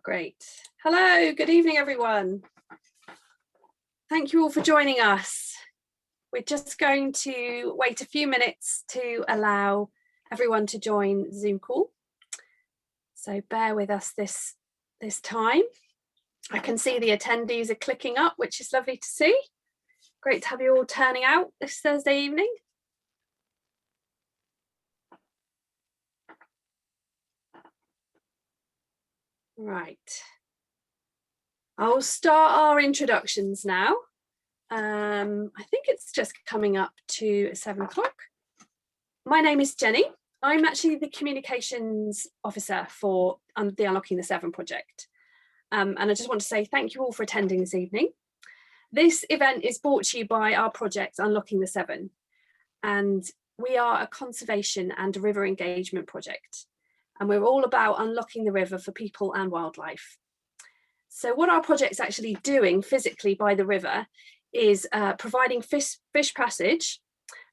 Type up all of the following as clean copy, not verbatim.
Great. Hello, good evening, everyone. Thank you all for joining us. We're just going to wait a few minutes to allow everyone to join the Zoom call. So bear with us this time. I can see the attendees are clicking up, which is lovely to see. Great to have you all turning out this Thursday evening. Right. I'll start our introductions now. I think it's just coming up to 7 o'clock. My name is Jenny. I'm actually the communications officer for the Unlocking the Severn project. And I just want to say thank you all for attending this evening. This event is brought to you by our project Unlocking the Severn. And we are a conservation and river engagement project. And we're all about unlocking the river for people and wildlife. So what our project's actually doing physically by the river is providing fish passage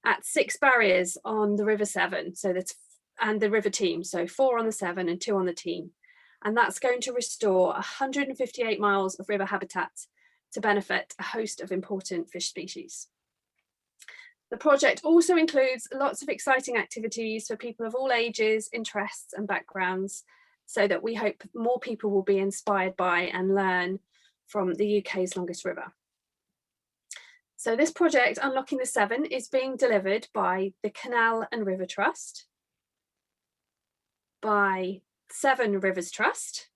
at 6 barriers on the River Severn, and the River Team, so 4 on the Severn and 2 on the Team. And that's going to restore 158 miles of river habitat to benefit a host of important fish species. The project also includes lots of exciting activities for people of all ages, interests and backgrounds, so that we hope more people will be inspired by and learn from the UK's longest river. So this project, Unlocking the Severn, is being delivered by the Canal and River Trust, by Severn Rivers Trust,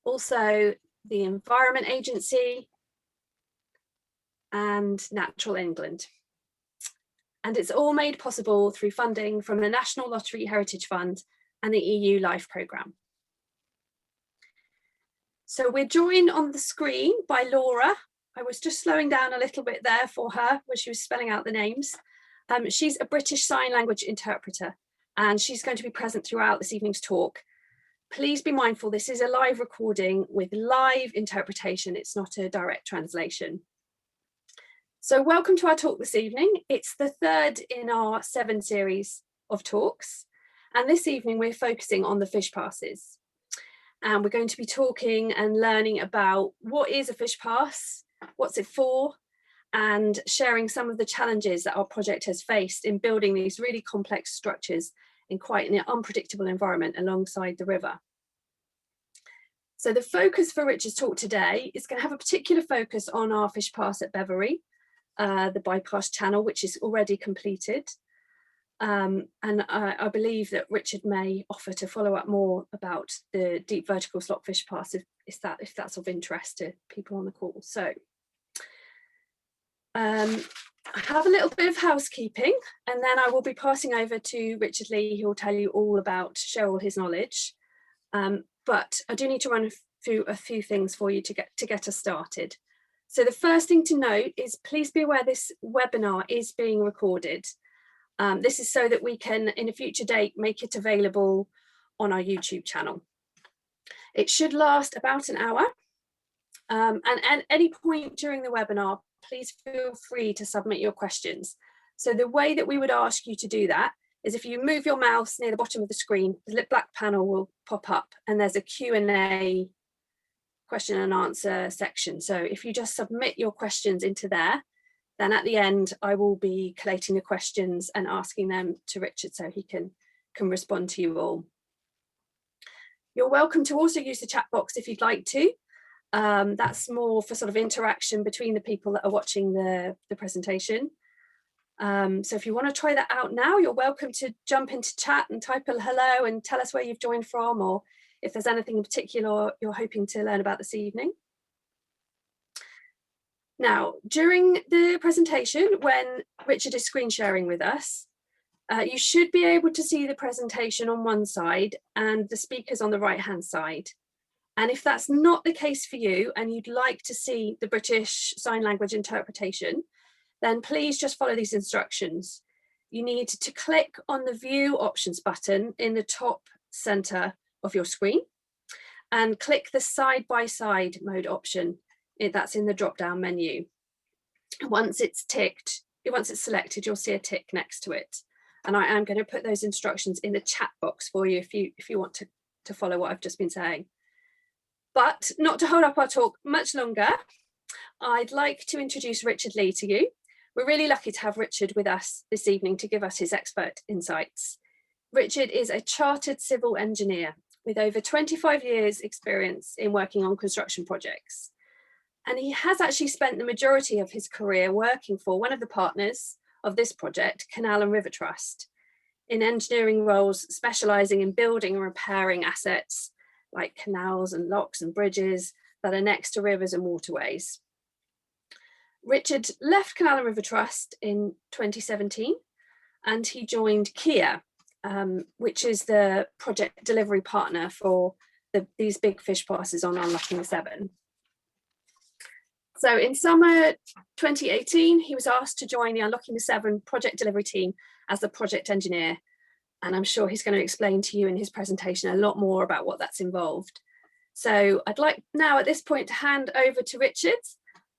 also the Environment Agency and Natural England. And it's all made possible through funding from the National Lottery Heritage Fund and the EU LIFE programme. So we're joined on the screen by Laura. I was just slowing down a little bit there for her when she was spelling out the names. She's a British Sign Language interpreter, and she's going to be present throughout this evening's talk. Please be mindful, this is a live recording with live interpretation. It's not a direct translation. So welcome to our talk this evening. It's the third in our Severn series of talks. And this evening we're focusing on the fish passes. And we're going to be talking and learning about what is a fish pass, what's it for, and sharing some of the challenges that our project has faced in building these really complex structures in quite an unpredictable environment alongside the river. So the focus for Richard's talk today is going to have a particular focus on our fish pass at Bevere, the bypass channel, which is already completed. And I believe that Richard may offer to follow up more about the deep vertical slot fish pass if that's of interest to people on the call. So I have a little bit of housekeeping, and then I will be passing over to Richard Leigh, who will tell you all about, share all his knowledge. But I do need to run through a few things for you to get us started. So the first thing to note is please be aware this webinar is being recorded. This is so that we can, in a future date, make it available on our YouTube channel. It should last about an hour. And at any point during the webinar, please feel free to submit your questions. So the way that we would ask you to do that is if you move your mouse near the bottom of the screen, the black panel will pop up and there's a Q&A, question and answer section. So if you just submit your questions into there, then at the end, I will be collating the questions and asking them to Richard so he can respond to you all. You're welcome to also use the chat box if you'd like to. That's more for sort of interaction between the people that are watching the presentation. So if you want to try that out now, you're welcome to jump into chat and type a hello and tell us where you've joined from, or if there's anything in particular you're hoping to learn about this evening. Now, during the presentation, when Richard is screen sharing with us, you should be able to see the presentation on one side and the speakers on the right-hand side. And if that's not the case for you and you'd like to see the British Sign Language interpretation, then please just follow these instructions. You need to click on the View Options button in the top centre of your screen and click the side-by-side mode option. That's in the drop-down menu. Once it's selected, you'll see a tick next to it. And I am going to put those instructions in the chat box for you if you want to to follow what I've just been saying. But not to hold up our talk much longer, I'd like to introduce Richard Leigh to you. We're really lucky to have Richard with us this evening to give us his expert insights. Richard is a chartered civil engineer with over 25 years experience in working on construction projects. And he has actually spent the majority of his career working for one of the partners of this project, Canal River Trust, in engineering roles specialising in building and repairing assets like canals and locks and bridges that are next to rivers and waterways. Richard left Canal River Trust in 2017 and he joined Kia, which is the project delivery partner for these big fish passes on Unlocking the Severn. So in summer 2018, he was asked to join the Unlocking the Severn project delivery team as the project engineer. And I'm sure he's going to explain to you in his presentation a lot more about what that's involved. So I'd like now at this point to hand over to Richard,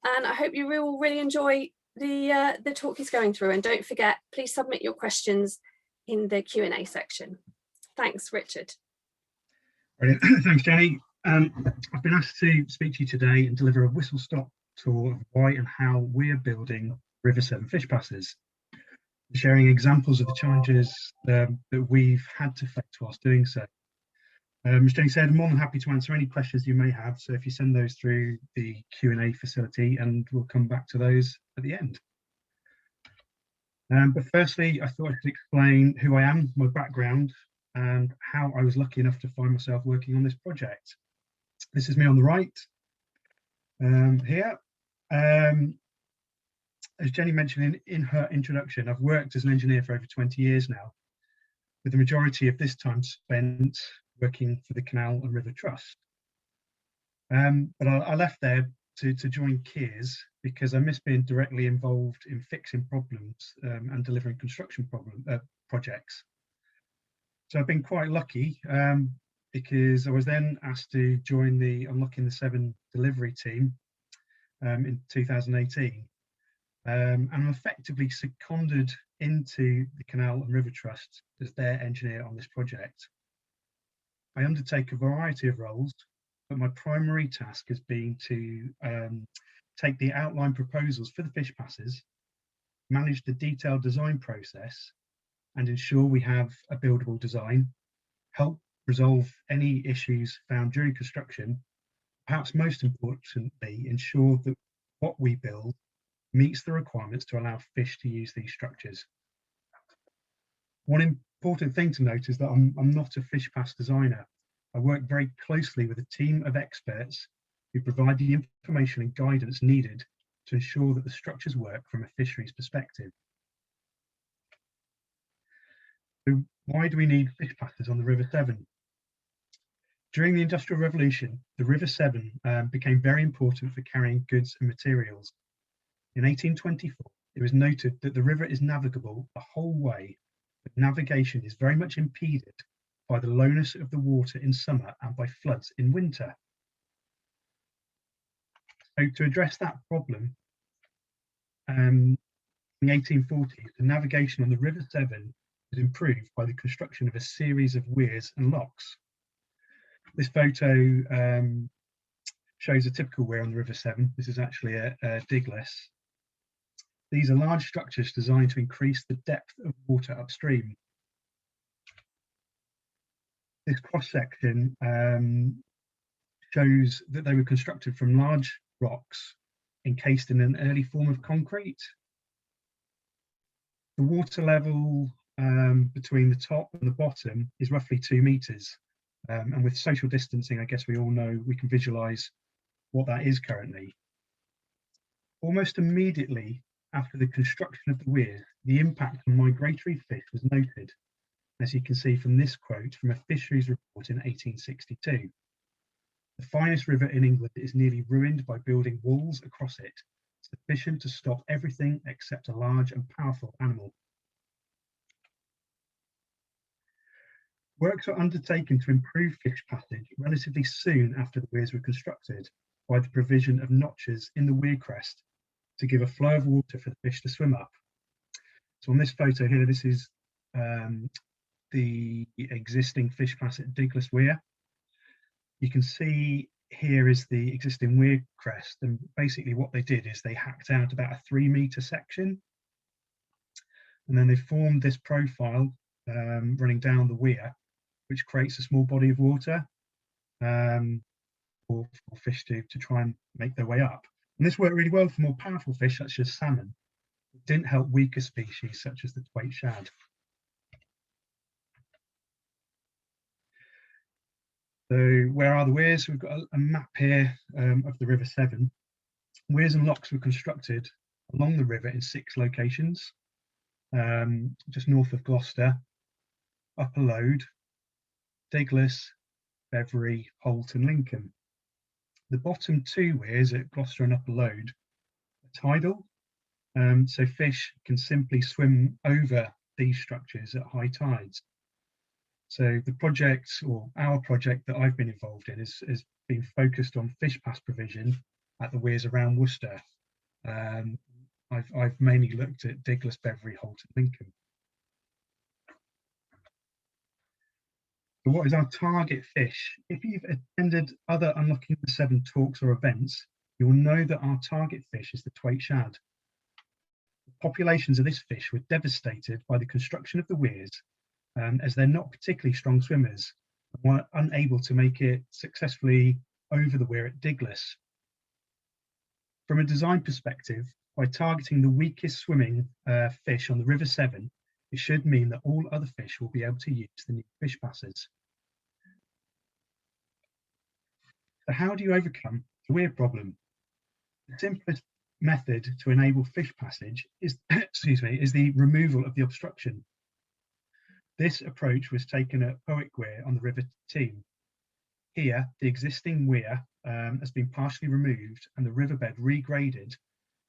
and I hope you will really enjoy the talk he's going through. And don't forget, please submit your questions in the Q&A section. Thanks, Richard. Brilliant. Thanks, Jenny. I've been asked to speak to you today and deliver a whistle-stop tour of why and how we're building River Severn fish passes, sharing examples of the challenges that we've had to face whilst doing so. As Jenny said, I'm more than happy to answer any questions you may have, so if you send those through the Q&A facility, and we'll come back to those at the end. But firstly, I thought I could explain who I am, my background, and how I was lucky enough to find myself working on this project. This is me on the right here. As Jenny mentioned in her introduction, I've worked as an engineer for over 20 years now, with the majority of this time spent working for the Canal and River Trust. But I left there to join Kia's because I miss being directly involved in fixing problems and delivering construction projects. So I've been quite lucky because I was then asked to join the Unlocking the Severn delivery team in 2018. And I'm effectively seconded into the Canal and River Trust as their engineer on this project. I undertake a variety of roles, but my primary task has been to take the outline proposals for the fish passes, manage the detailed design process, and ensure we have a buildable design, help resolve any issues found during construction, perhaps most importantly, ensure that what we build meets the requirements to allow fish to use these structures. One important thing to note is that I'm not a fish pass designer. I work very closely with a team of experts who provide the information and guidance needed to ensure that the structures work from a fisheries perspective. So why do we need fish passes on the River Severn? During the Industrial Revolution, the River Severn became very important for carrying goods and materials. In 1824, it was noted that the river is navigable the whole way, but navigation is very much impeded by the lowness of the water in summer and by floods in winter. So to address that problem, in the 1840s, the navigation on the River Severn was improved by the construction of a series of weirs and locks. This photo shows a typical weir on the River Severn. This is actually a Diglis. These are large structures designed to increase the depth of water upstream. This cross-section shows that they were constructed from large rocks encased in an early form of concrete. The water level between the top and the bottom is roughly 2 meters. And with social distancing, I guess we all know, we can visualize what that is currently. Almost immediately after the construction of the weir, the impact on migratory fish was noted, as you can see from this quote from a fisheries report in 1862. The finest river in England is nearly ruined by building walls across it, sufficient to stop everything except a large and powerful animal. Works were undertaken to improve fish passage relatively soon after the weirs were constructed by the provision of notches in the weir crest to give a flow of water for the fish to swim up. So on this photo here, this is the existing fish pass at Diglis Weir. You can see here is the existing weir crest, and basically what they did is they hacked out about a 3-metre section, and then they formed this profile running down the weir, which creates a small body of water for fish to try and make their way up. And this worked really well for more powerful fish such as salmon. It didn't help weaker species such as the twait shad. So where are the weirs? We've got a map here of the River Severn. Weirs and locks were constructed along the river in 6 locations, just north of Gloucester, Upper Lode, Diglis, Bevere, Holt and Lincoln. The bottom 2 weirs at Gloucester and Upper Lode are tidal, so fish can simply swim over these structures at high tides. So the project, or our project that I've been involved in, has been focused on fish pass provision at the weirs around Worcester. I've mainly looked at Diglis, Bevere, Holt and Lincoln. So what is our target fish? If you've attended other Unlocking the Severn talks or events, you will know that our target fish is the twait shad. The populations of this fish were devastated by the construction of the weirs, as they're not particularly strong swimmers and were unable to make it successfully over the weir at Diglis. From a design perspective, by targeting the weakest swimming fish on the River Severn, it should mean that all other fish will be able to use the new fish passes. So how do you overcome the weir problem? The simplest method to enable fish passage is, is the removal of the obstruction. This approach was taken at Powick Weir on the River Team. Here, the existing weir has been partially removed and the riverbed regraded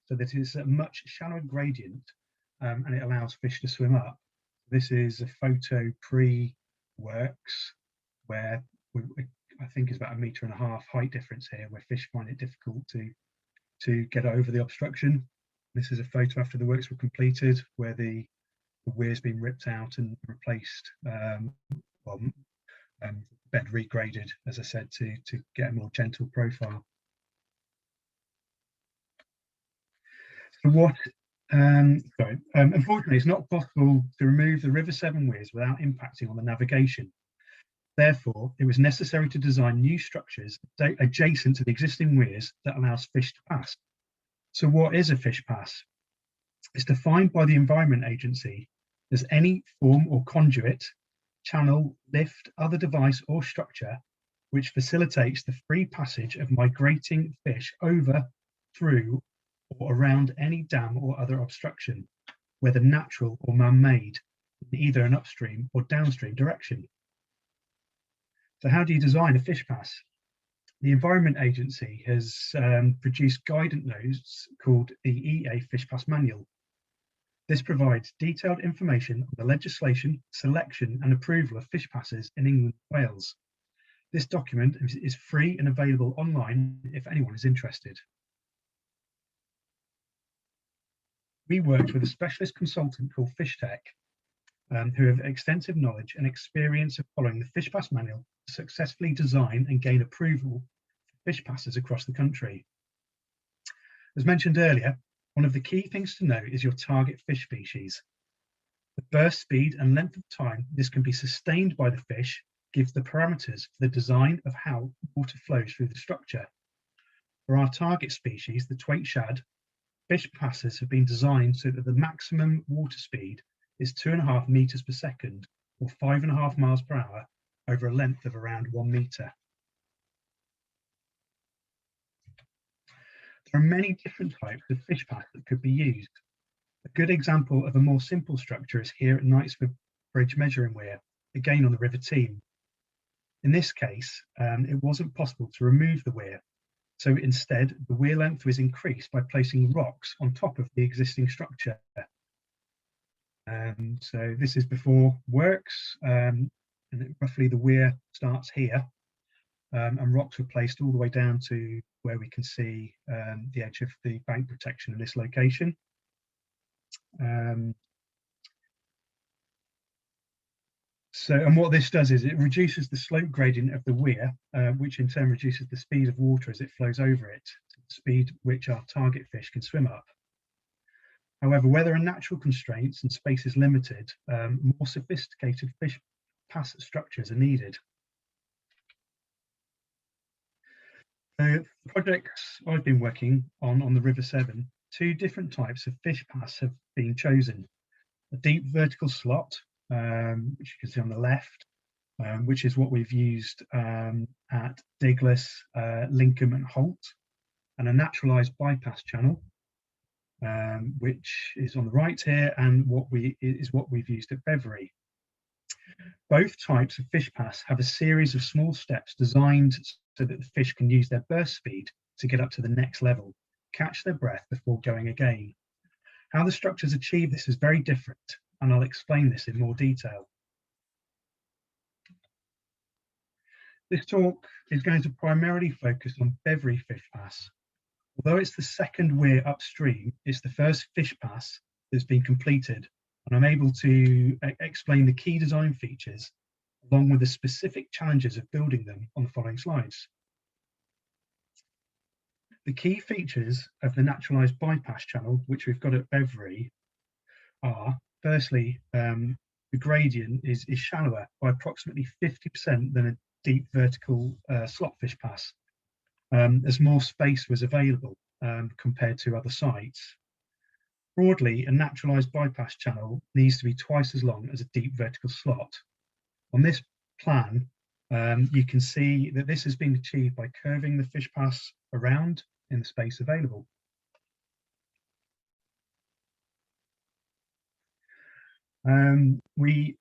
so that it's a much shallower gradient and it allows fish to swim up. This is a photo pre-works where I think is about 1.5 metre height difference here, where fish find it difficult to get over the obstruction. This is a photo after the works were completed, where the weir's been ripped out and replaced, bed regraded, as I said, to get a more gentle profile. So what? Unfortunately, it's not possible to remove the River Severn weirs without impacting on the navigation. Therefore, it was necessary to design new structures adjacent to the existing weirs that allows fish to pass. So what is a fish pass? It's defined by the Environment Agency as any form or conduit, channel, lift, other device or structure which facilitates the free passage of migrating fish over, through or around any dam or other obstruction, whether natural or man-made, in either an upstream or downstream direction. So how do you design a fish pass? The Environment Agency has produced guidance notes called the EA Fish Pass Manual. This provides detailed information on the legislation, selection and approval of fish passes in England and Wales. This document is free and available online if anyone is interested. We worked with a specialist consultant called FishTech, who have extensive knowledge and experience of following the Fish Pass Manual to successfully design and gain approval for fish passes across the country. As mentioned earlier, one of the key things to know is your target fish species. The burst speed and length of time this can be sustained by the fish gives the parameters for the design of how water flows through the structure. For our target species, the twait shad, fish passes have been designed so that the maximum water speed is 2.5 meters per second or 5.5 miles per hour over a length of around 1 meter. There are many different types of fish pass that could be used. A good example of a more simple structure is here at Knightsford Bridge Measuring Weir, again on the River Team. In this case, it wasn't possible to remove the weir, so instead the weir length was increased by placing rocks on top of the existing structure. So this is before works, and roughly the weir starts here, and rocks were placed all the way down to where we can see the edge of the bank protection in this location. And what this does is it reduces the slope gradient of the weir, which in turn reduces the speed of water as it flows over it, to the speed which our target fish can swim up. However, where there are natural constraints and space is limited, more sophisticated fish pass structures are needed. The projects I've been working on the River Severn, 2 different types of fish pass have been chosen. A deep vertical slot, which you can see on the left, which is what we've used at Diglis, Lincoln and Holt, and a naturalised bypass channel, which is on the right here, and what we've used at Bevere. Both types of fish pass have a series of small steps designed so that the fish can use their burst speed to get up to the next level, catch their breath before going again. How the structures achieve this is very different, and I'll explain this in more detail. This talk is going to primarily focus on Bevere fish pass. Although it's the second weir upstream, it's the first fish pass that's been completed, and I'm able to explain the key design features along with the specific challenges of building them on the following slides. The key features of the naturalised bypass channel, which we've got at Bevere, are firstly, the gradient is shallower by approximately 50% than a deep vertical slot fish pass, as more space was available compared to other sites. Broadly, a naturalised bypass channel needs to be twice as long as a deep vertical slot. On this plan, you can see that this has been achieved by curving the fish pass around in the space available. We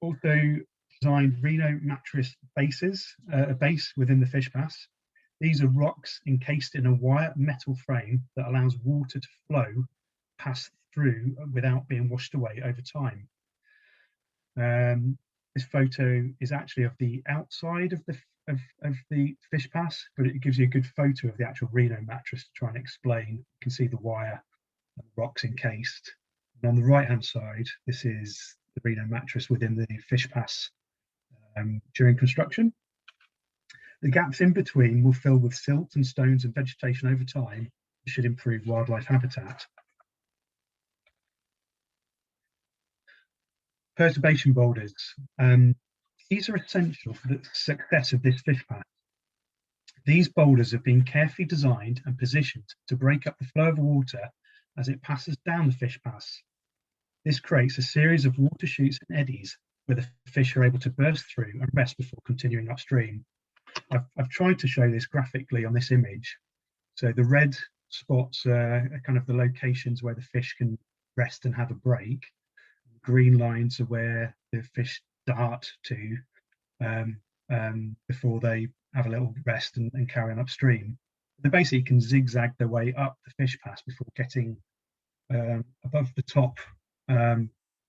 also designed Reno mattress bases, a base within the fish pass. These are rocks encased in a wire metal frame that allows water to flow, pass through without being washed away over time. This photo is actually of the outside of the fish pass, but it gives you a good photo of the actual Reno mattress to try and explain. You can see the wire and the rocks encased. And on the right hand side, this is the Reno mattress within the fish pass during construction. The gaps in between will fill with silt and stones and vegetation over time, which should improve wildlife habitat. Perturbation boulders. These are essential for the success of this fish pass. These boulders have been carefully designed and positioned to break up the flow of water as it passes down the fish pass. This creates a series of water chutes and eddies where the fish are able to burst through and rest before continuing upstream. I've tried to show this graphically on this image. So the red spots are kind of the locations where the fish can rest and have a break. Green lines are where the fish dart to before they have a little rest and carry on upstream. They basically can zigzag their way up the fish pass before getting above the top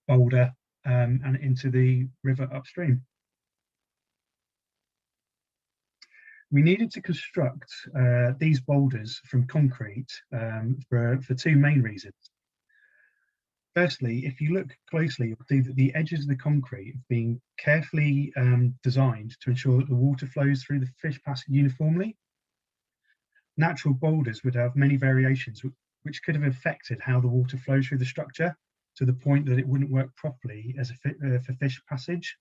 boulder and into the river upstream. We needed to construct these boulders from concrete for 2 main reasons. Firstly, if you look closely, you'll see that the edges of the concrete have been carefully designed to ensure that the water flows through the fish pass uniformly. Natural boulders would have many variations which could have affected how the water flows through the structure to the point that it wouldn't work properly as for fish passage.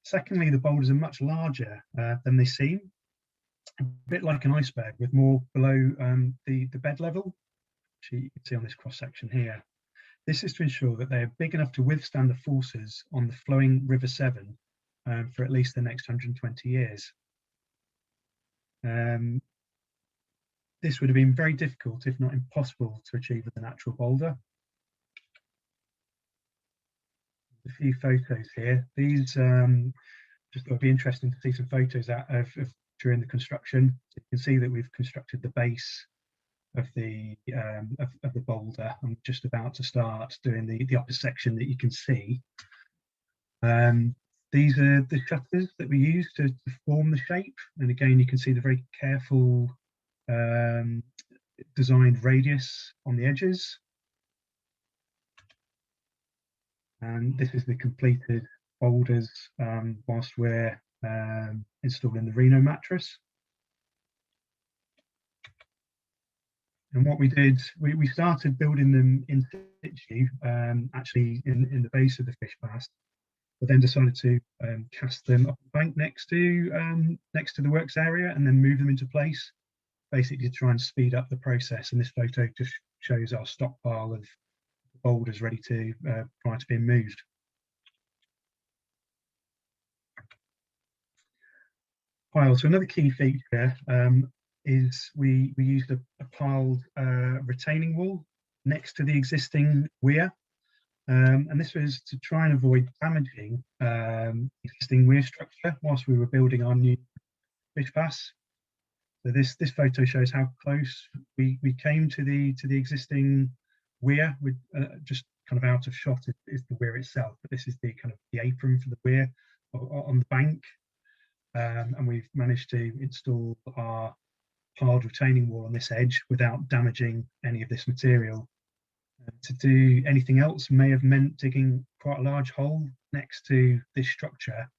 Secondly, the boulders are much larger than they seem, a bit like an iceberg with more below the bed level, which you can see on this cross section here. This is to ensure that they are big enough to withstand the forces on the flowing River Severn for at least the next 120 years. This would have been very difficult, if not impossible, to achieve with a natural boulder. A few photos here. These just thought it'd be interesting to see some photos of during the construction. So you can see that we've constructed the base of the boulder. I'm just about to start doing the upper section that you can see. These are the shutters that we use to form the shape, and again you can see the very careful designed radius on the edges. And this is the completed boulders whilst we're installing the Reno mattress. And what we did, we started building them in situ, actually in the base of the fish pass, but then decided to cast them up the bank next to the works area and then move them into place, basically to try and speed up the process. And this photo just shows our stockpile of boulders ready to prior to being moved. So another key feature is we used a piled retaining wall next to the existing weir, and this was to try and avoid damaging existing weir structure whilst we were building our new fish pass. So this photo shows how close we came to the existing weir. With just kind of out of shot is the weir itself, but this is the kind of the apron for the weir on the bank, and we've managed to install our piled retaining wall on this edge without damaging any of this material. To do anything else may have meant digging quite a large hole next to this structure,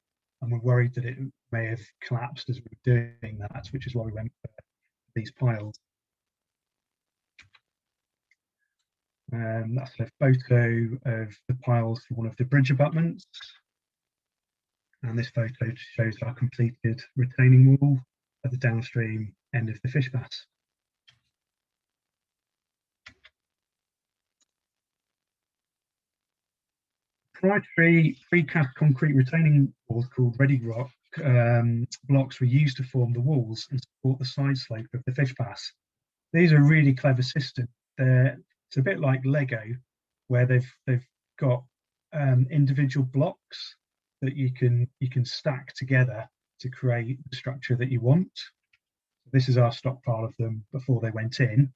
and we're worried that it may have collapsed as we were doing that, which is why we went for these piles. That's a photo of the piles for one of the bridge abutments, and this photo shows our completed retaining wall at the downstream end of the fish pass. Proprietary precast concrete retaining walls called Ready Rock blocks were used to form the walls and support the side slope of the fish pass. These are a really clever system. It's a bit like Lego, where they've got individual blocks that you can stack together to create the structure that you want. This is our stockpile of them before they went in.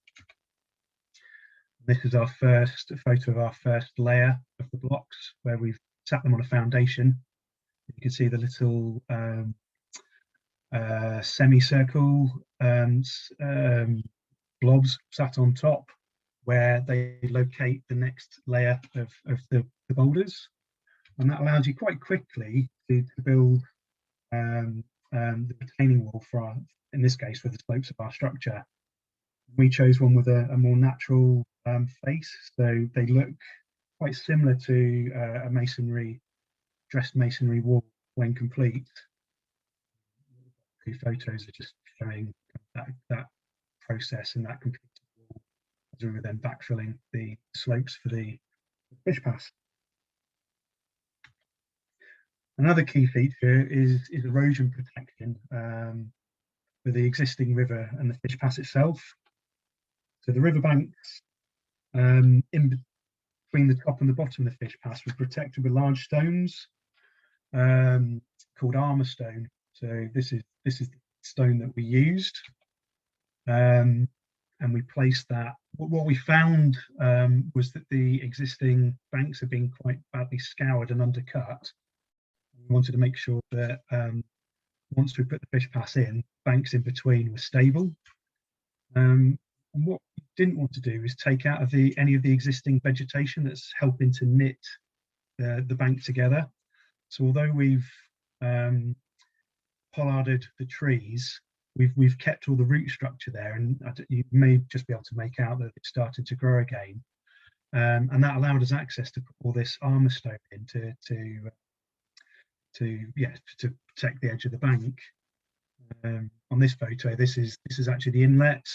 This is our first photo of our first layer of the blocks, where we've sat them on a foundation. You can see the little semicircle blobs sat on top, where they locate the next layer of the boulders, and that allows you quite quickly to build the retaining wall for in this case, for the slopes of our structure. We chose one with a more natural face, so they look quite similar to a dressed masonry wall when complete. The photos are just showing that process and that completed wall as we were then backfilling the slopes for the fish pass. Another key feature is erosion protection for the existing river and the fish pass itself. So the riverbanks in between the top and the bottom of the fish pass were protected with large stones called armour stone. So this is the stone that we used, and we placed that. What we found was that the existing banks had been quite badly scoured and undercut. We wanted to make sure that once we put the fish pass in, banks in between were stable. And what we didn't want to do is take out of any of the existing vegetation that's helping to knit the bank together. So although we've pollarded the trees, we've kept all the root structure there, and you may just be able to make out that it's started to grow again. And that allowed us access to put all this armour stone in to protect the edge of the bank. On this photo, this is actually the inlet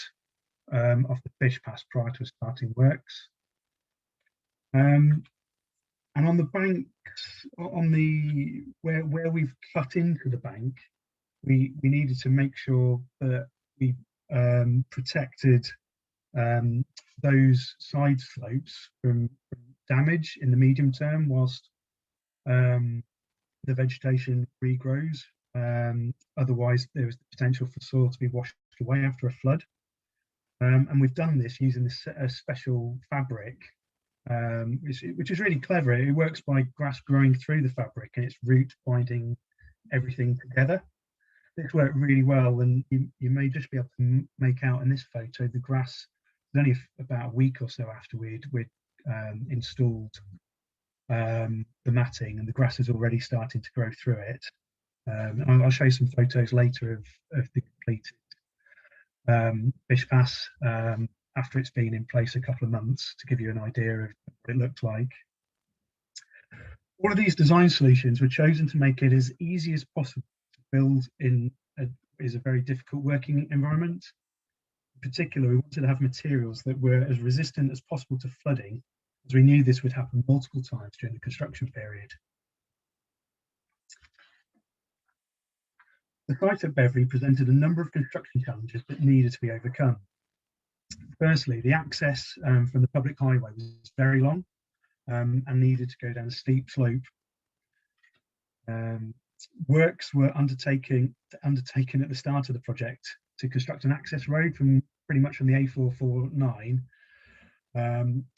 of the fish pass prior to starting works. And on the banks, where we've cut into the bank, we needed to make sure that we protected those side slopes from damage in the medium term whilst the vegetation regrows. Otherwise, there was the potential for soil to be washed away after a flood. And we've done this using this special fabric, which is really clever. It works by grass growing through the fabric and its root binding everything together. This worked really well, and you may just be able to make out in this photo the grass was only about a week or so after we'd installed the matting, and the grass is already starting to grow through it. And I'll show you some photos later of the completed fish pass after it's been in place a couple of months, to give you an idea of what it looked like. All of these design solutions were chosen to make it as easy as possible to build in a very difficult working environment. In particular, we wanted to have materials that were as resistant as possible to flooding, as we knew this would happen multiple times during the construction period. The site at Bevere presented a number of construction challenges that needed to be overcome. Firstly, the access from the public highway was very long and needed to go down a steep slope. Works were undertaken at the start of the project to construct an access road from pretty much from the A449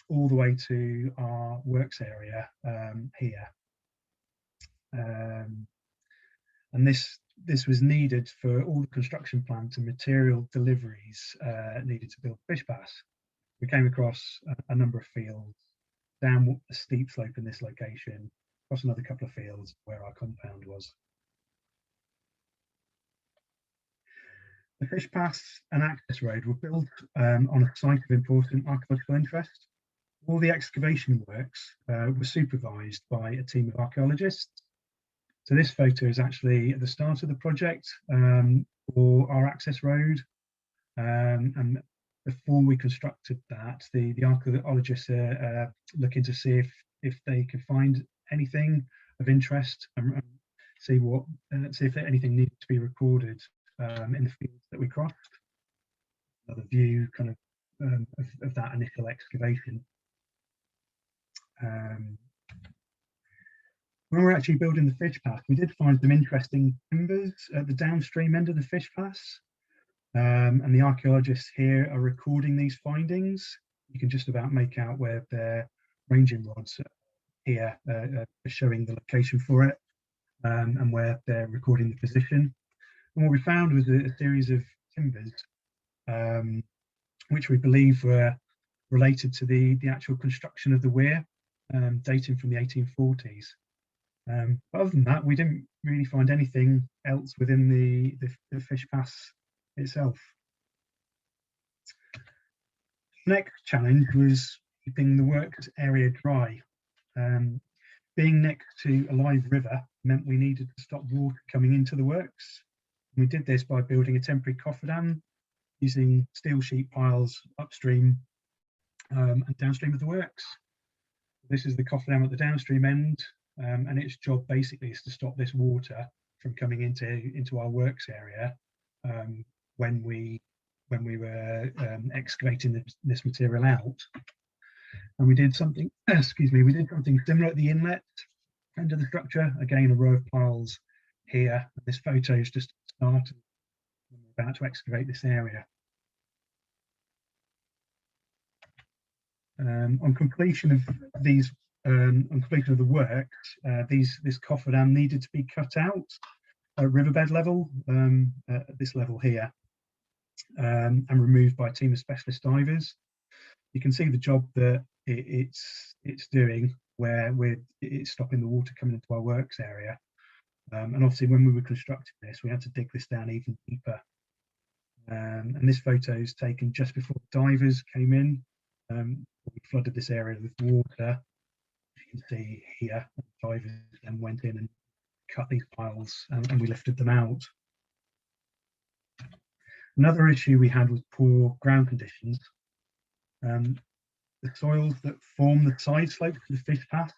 all the way to our works area here. And this was needed for all the construction plans and material deliveries needed to build the fish pass. We came across a number of fields, down a steep slope in this location, across another couple of fields where our compound was. The fish pass and access road were built on a site of important archaeological interest. All the excavation works were supervised by a team of archaeologists. So this photo is actually at the start of the project for our access road. And before we constructed that, the archaeologists are looking to see if they could find anything of interest and see if anything needed to be recorded in the fields that we crossed. Another view kind of that initial excavation. When we were actually building the fish pass, we did find some interesting timbers at the downstream end of the fish pass. And the archaeologists here are recording these findings. You can just about make out where their ranging rods here are showing the location for it, and where they're recording the position. And what we found was a series of timbers, which we believe were related to the actual construction of the weir, dating from the 1840s. But other than that, we didn't really find anything else within the fish pass itself. The next challenge was keeping the works area dry. Being next to a live river meant we needed to stop water coming into the works. We did this by building a temporary cofferdam using steel sheet piles upstream and downstream of the works. This is the cofferdam at the downstream end, and its job basically is to stop this water from coming into our works area when we were excavating this material out. And we did something, we did something similar at the inlet end of the structure. Again, a row of piles here. This photo is just started when we're about to excavate this area. On completion of these, on completion of the works, this cofferdam needed to be cut out at riverbed level, at this level here, and removed by a team of specialist divers. You can see the job that it's doing, where it's stopping the water coming into our works area. And obviously, when we were constructing this, we had to dig this down even deeper. And this photo is taken just before divers came in. We flooded this area with water. You can see here, divers then went in and cut these piles, and we lifted them out. Another issue we had was poor ground conditions. The soils that form the side slopes of the fish pass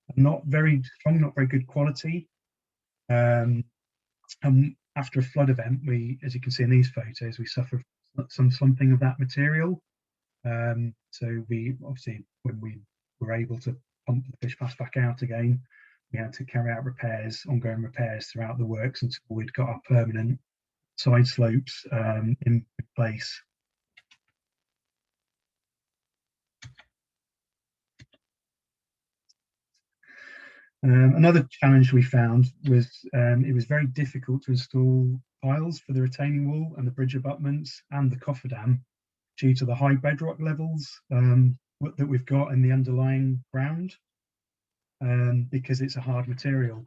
are not very strong, not very good quality. And after a flood event, as you can see in these photos, we suffered some slumping of that material. So we obviously, when we were able to pump the fish pass back out again, we had to carry out ongoing repairs throughout the works until we'd got our permanent side slopes in place. Another challenge we found was it was very difficult to install piles for the retaining wall and the bridge abutments and the cofferdam due to the high bedrock levels that we've got in the underlying ground. because it's a hard material.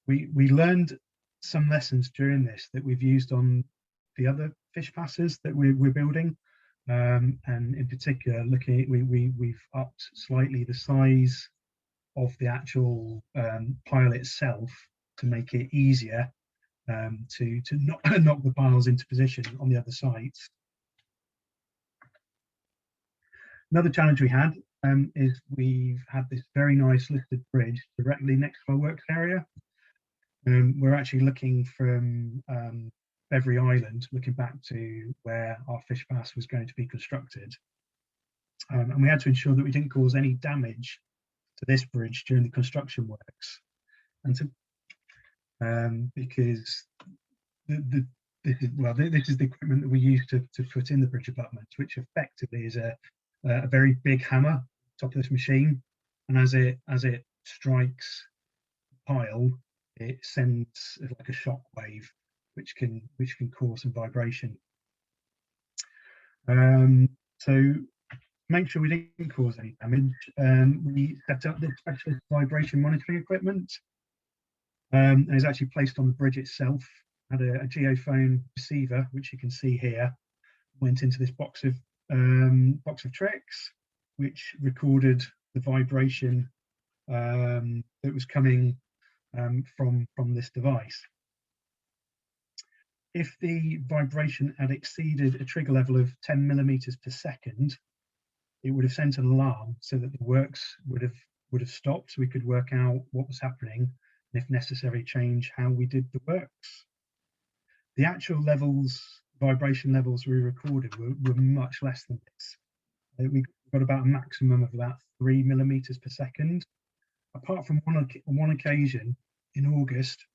We learned some lessons during this that we've used on the other fish passes that we're building, and in particular, looking at we've upped slightly the size of the actual pile itself to make it easier to knock the piles into position on the other sides. Another challenge we had is we've had this very nice listed bridge directly next to our works area. We're actually looking from Bevere Island, looking back to where our fish pass was going to be constructed. And we had to ensure that we didn't cause any damage to this bridge during the construction works. And to, because this is the equipment that we use to put in the bridge abutments, which effectively is a very big hammer top of this machine, and as it strikes the pile, it sends like a shock wave, which can cause some vibration. So make sure we didn't cause any damage, we set up this specialist vibration monitoring equipment, and it's actually placed on the bridge itself. Had a geophone receiver, which you can see here, went into this box of tricks, which recorded the vibration that was coming from this device. If the vibration had exceeded a trigger level of 10 millimeters per second, it would have sent an alarm so that the works would have stopped, so we could work out what was happening and, if necessary, change how we did the works. The actual vibration levels we recorded were much less than this. We got about a maximum of about 3 millimeters per second. Apart from one occasion in August,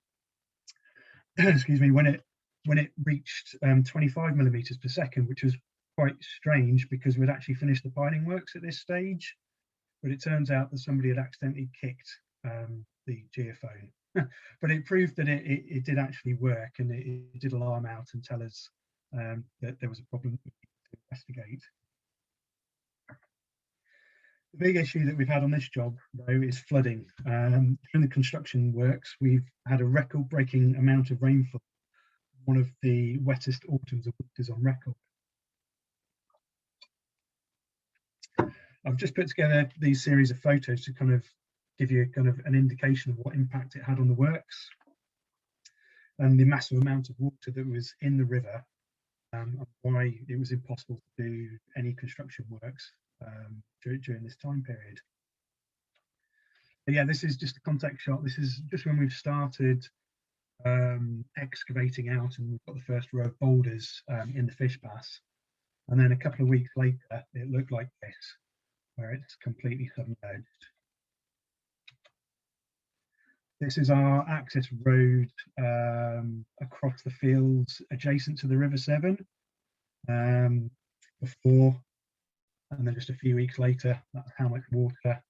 excuse me, when it reached 25 millimeters per second, which was quite strange because we'd actually finished the piling works at this stage, but it turns out that somebody had accidentally kicked the geophone. But it proved that it did actually work, and it did alarm out and tell us that there was a problem to investigate. The big issue that we've had on this job, though, is flooding. During the construction works, we've had a record-breaking amount of rainfall, one of the wettest autumns of winters on record. I've just put together these series of photos to kind of give you kind of an indication of what impact it had on the works and the massive amount of water that was in the river, and why it was impossible to do any construction works during this time period. But yeah, this is just a context shot. This is just when we've started excavating out, and we've got the first row of boulders in the fish pass. And then a couple of weeks later, it looked like this, where it's completely submerged. This is our access road across the fields adjacent to the River Severn. Before, and then just a few weeks later, that's how much water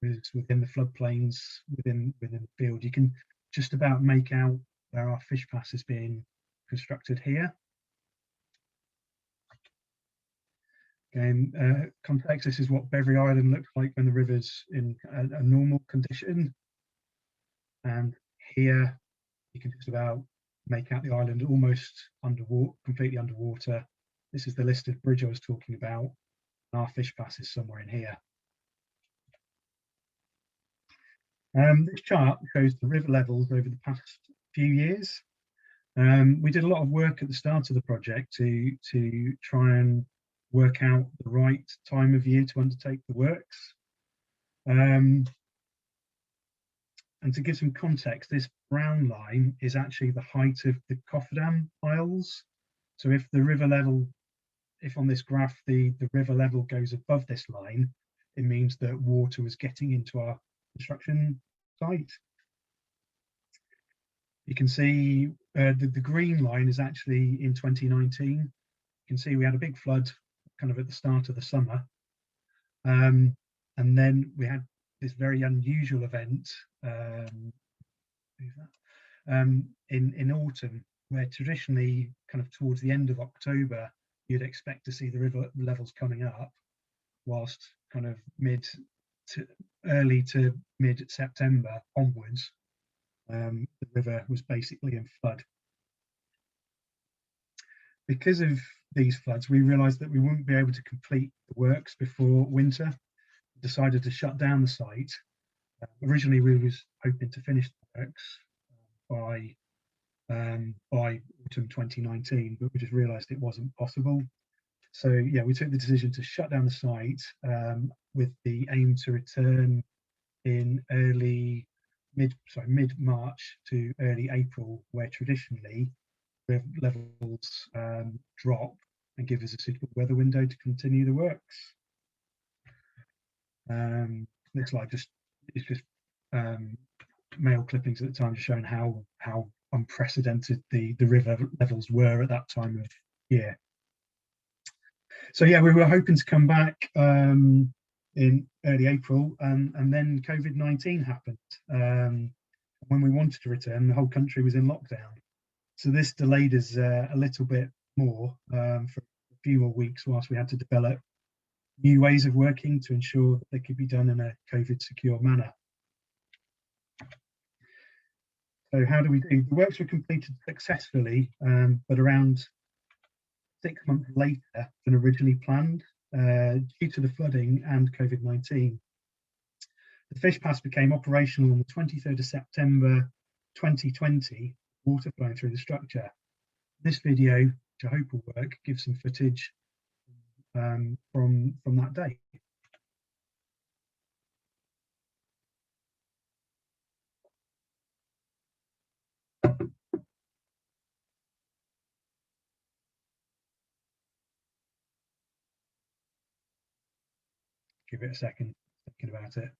is within the floodplains within the field. You can just about make out where our fish pass is being constructed here. Again, context, this is what Bevere Island looks like when the river's in a normal condition. And here you can just about make out the island almost underwater, completely underwater. This is the listed bridge I was talking about. Our fish pass is somewhere in here. This chart shows the river levels over the past few years. We did a lot of work at the start of the project to try and work out the right time of year to undertake the works. And to give some context, this brown line is actually the height of the cofferdam piles. So if the river level, if on this graph the river level goes above this line, it means that water was getting into our construction site. You can see the green line is actually in 2019. You can see we had a big flood kind of at the start of the summer. And then we had this very unusual event in autumn, where traditionally kind of towards the end of October, you'd expect to see the river levels coming up, whilst kind of early to mid-September onwards, the river was basically in flood. Because of these floods, we realised that we wouldn't be able to complete the works before winter. We decided to shut down the site. Originally, we was hoping to finish the works by autumn 2019, but we just realised it wasn't possible. So yeah, we took the decision to shut down the site with the aim to return in mid-March to early April, where traditionally river levels drop and give us a suitable weather window to continue the works. Next slide is just mail clippings at the time, just showing how unprecedented the river levels were at that time of year. So yeah, we were hoping to come back in early April, and then COVID-19 happened. When we wanted to return, the whole country was in lockdown. So this delayed us a little bit more for a few more weeks whilst we had to develop new ways of working to ensure that they could be done in a COVID secure manner. So how do we do? The works were completed successfully, but around 6 months later than originally planned, due to the flooding and COVID-19. The fish pass became operational on the 23rd of September 2020, water flowing through the structure. This video, which I hope will work, gives some footage from that day. Give it a second, thinking about it.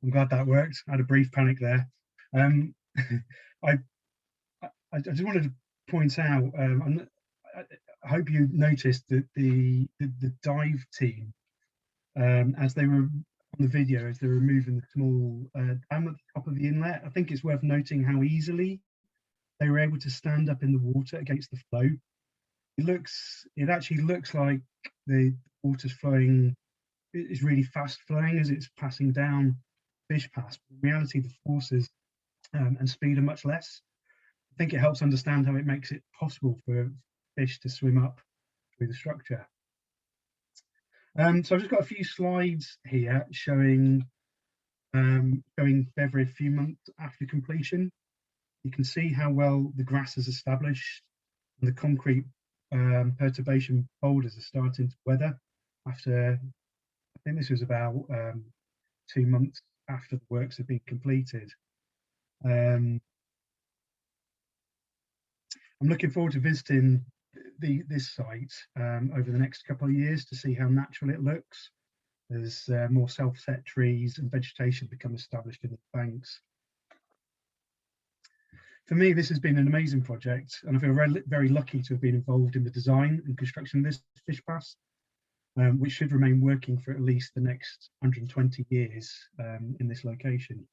I'm glad that worked. I had a brief panic there. I just wanted to point out, I hope you noticed that the dive team, as they were the video as they're removing the small dam at the top of the inlet. I think it's worth noting how easily they were able to stand up in the water against the flow. It actually looks like the water's flowing, it's really fast flowing as it's passing down fish pass. In reality, the forces and speed are much less. I think it helps understand how it makes it possible for fish to swim up through the structure. So I've just got a few slides here showing Bevere a few months after completion. You can see how well the grass is established and the concrete perturbation boulders are starting to weather after, I think this was about 2 months after the works have been completed. I'm looking forward to visiting this site over the next couple of years to see how natural it looks as more self-set trees and vegetation become established in the banks. For me, this has been an amazing project, and I feel very lucky to have been involved in the design and construction of this fish pass, which should remain working for at least the next 120 years in this location.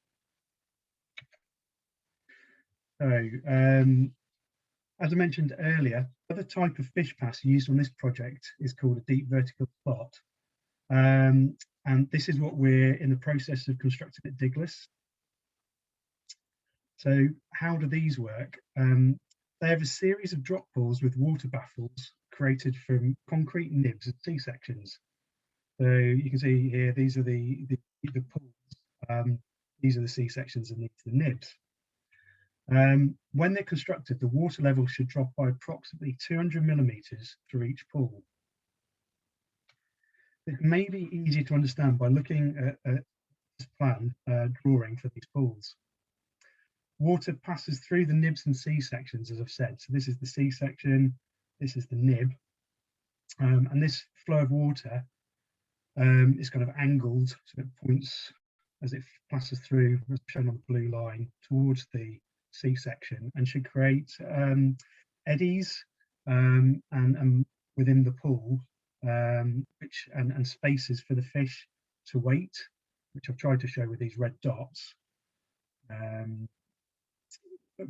So, as I mentioned earlier, the other type of fish pass used on this project is called a deep vertical slot. And this is what we're in the process of constructing at Diglis. So how do these work? They have a series of drop pools with water baffles created from concrete nibs and C-sections. So you can see here, these are the pools. These are the C-sections and these are the nibs. When they're constructed, the water level should drop by approximately 200 millimeters through each pool. It may be easier to understand by looking at this plan drawing for these pools. Water passes through the nibs and C-sections, as I've said. So this is the C-section, this is the nib, and this flow of water is kind of angled, so it points as it passes through, as shown on the blue line, towards the C-section, and should create eddies and within the pool, which and spaces for the fish to wait, which I've tried to show with these red dots.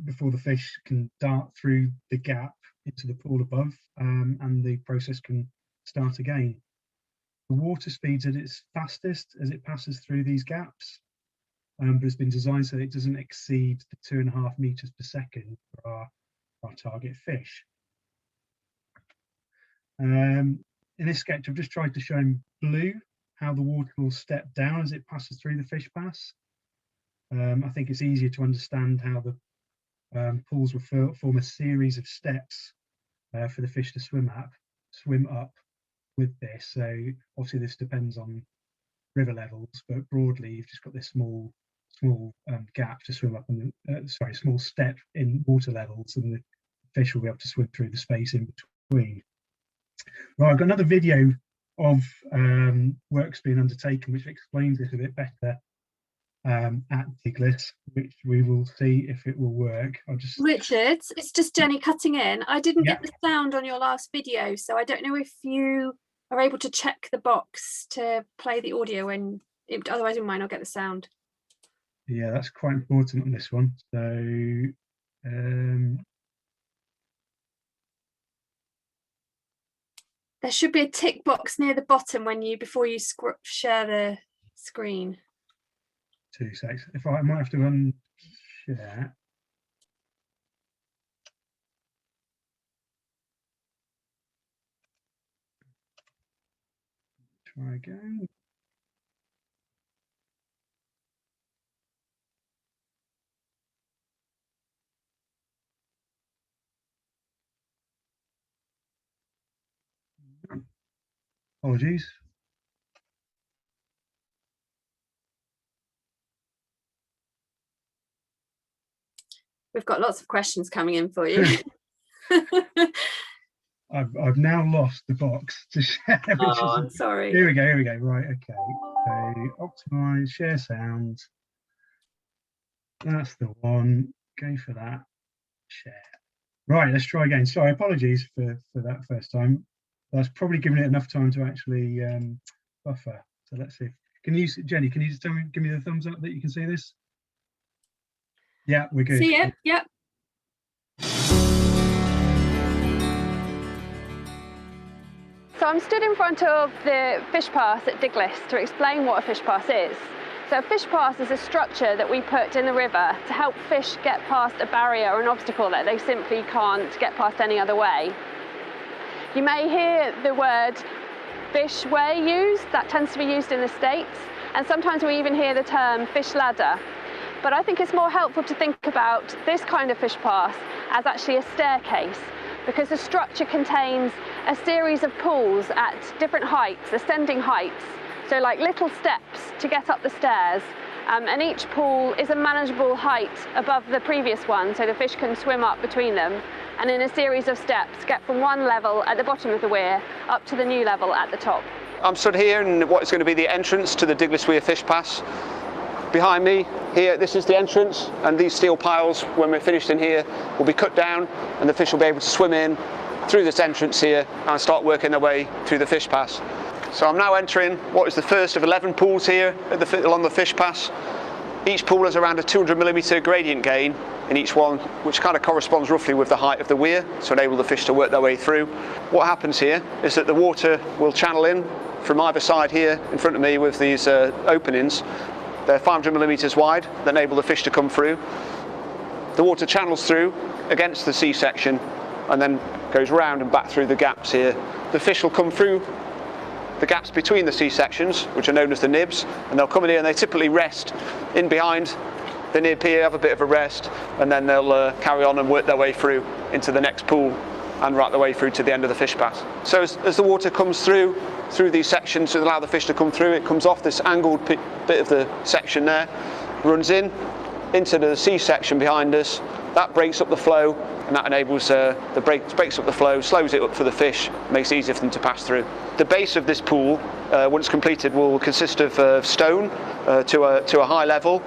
Before the fish can dart through the gap into the pool above, and the process can start again. The water speed's at its fastest as it passes through these gaps, but it's been designed so that it doesn't exceed the 2.5 meters per second for our target fish. In this sketch, I've just tried to show in blue how the water will step down as it passes through the fish pass. I think it's easier to understand how the pools will form a series of steps for the fish to swim up with this. So obviously this depends on river levels, but broadly you've just got this small gap to swim up, and small step in water levels, and the fish will be able to swim through the space in between. Right, I've got another video of works being undertaken which explains this a bit better at Diglis, which we will see if it will work. Richard, it's just Jenny cutting in. I didn't get the sound on your last video, so I don't know if you are able to check the box to play the audio when otherwise we might not get the sound. Yeah, that's quite important on this one. So there should be a tick box near the bottom before you share the screen. 2 seconds. I might have to unshare. Try again. Apologies. We've got lots of questions coming in for you. I've now lost the box to share. I'm sorry. Here we go. Right, okay. So optimize, share sound. That's the one. Go for that. Share. Right, let's try again. Sorry, apologies for that first time. That's probably given it enough time to actually buffer. So let's see. Can you, Jenny, can you just give me the thumbs up that you can see this? Yeah, we're good. See it? Yep. So I'm stood in front of the fish pass at Diglis to explain what a fish pass is. So a fish pass is a structure that we put in the river to help fish get past a barrier or an obstacle that they simply can't get past any other way. You may hear the word fish way used, that tends to be used in the States, and sometimes we even hear the term fish ladder. But I think it's more helpful to think about this kind of fish pass as actually a staircase, because the structure contains a series of pools at different heights, ascending heights, so like little steps to get up the stairs, and each pool is a manageable height above the previous one, so the fish can swim up between them, and in a series of steps get from one level at the bottom of the weir up to the new level at the top. I'm stood here in what is going to be the entrance to the Diglis Weir Fish Pass. Behind me here, this is the entrance, and these steel piles, when we're finished in here, will be cut down and the fish will be able to swim in through this entrance here and start working their way through the fish pass. So I'm now entering what is the first of 11 pools here at along the fish pass. Each pool has around a 200mm gradient gain in each one, which kind of corresponds roughly with the height of the weir, so enable the fish to work their way through. What happens here is that the water will channel in from either side here in front of me with these openings. They're 500mm wide that enable the fish to come through. The water channels through against the C-section and then goes round and back through the gaps here. The fish will come through the gaps between the C-sections, which are known as the nibs, and they'll come in here and they typically rest in behind the nib here, have a bit of a rest, and then they'll carry on and work their way through into the next pool and right the way through to the end of the fish pass. So as the water comes through these sections to allow the fish to come through, it comes off this angled bit of the section there, runs into the C-section behind us. That breaks up the flow, and that enables breaks up the flow, slows it up for the fish, makes it easier for them to pass through. The base of this pool, once completed, will consist of stone to a high level.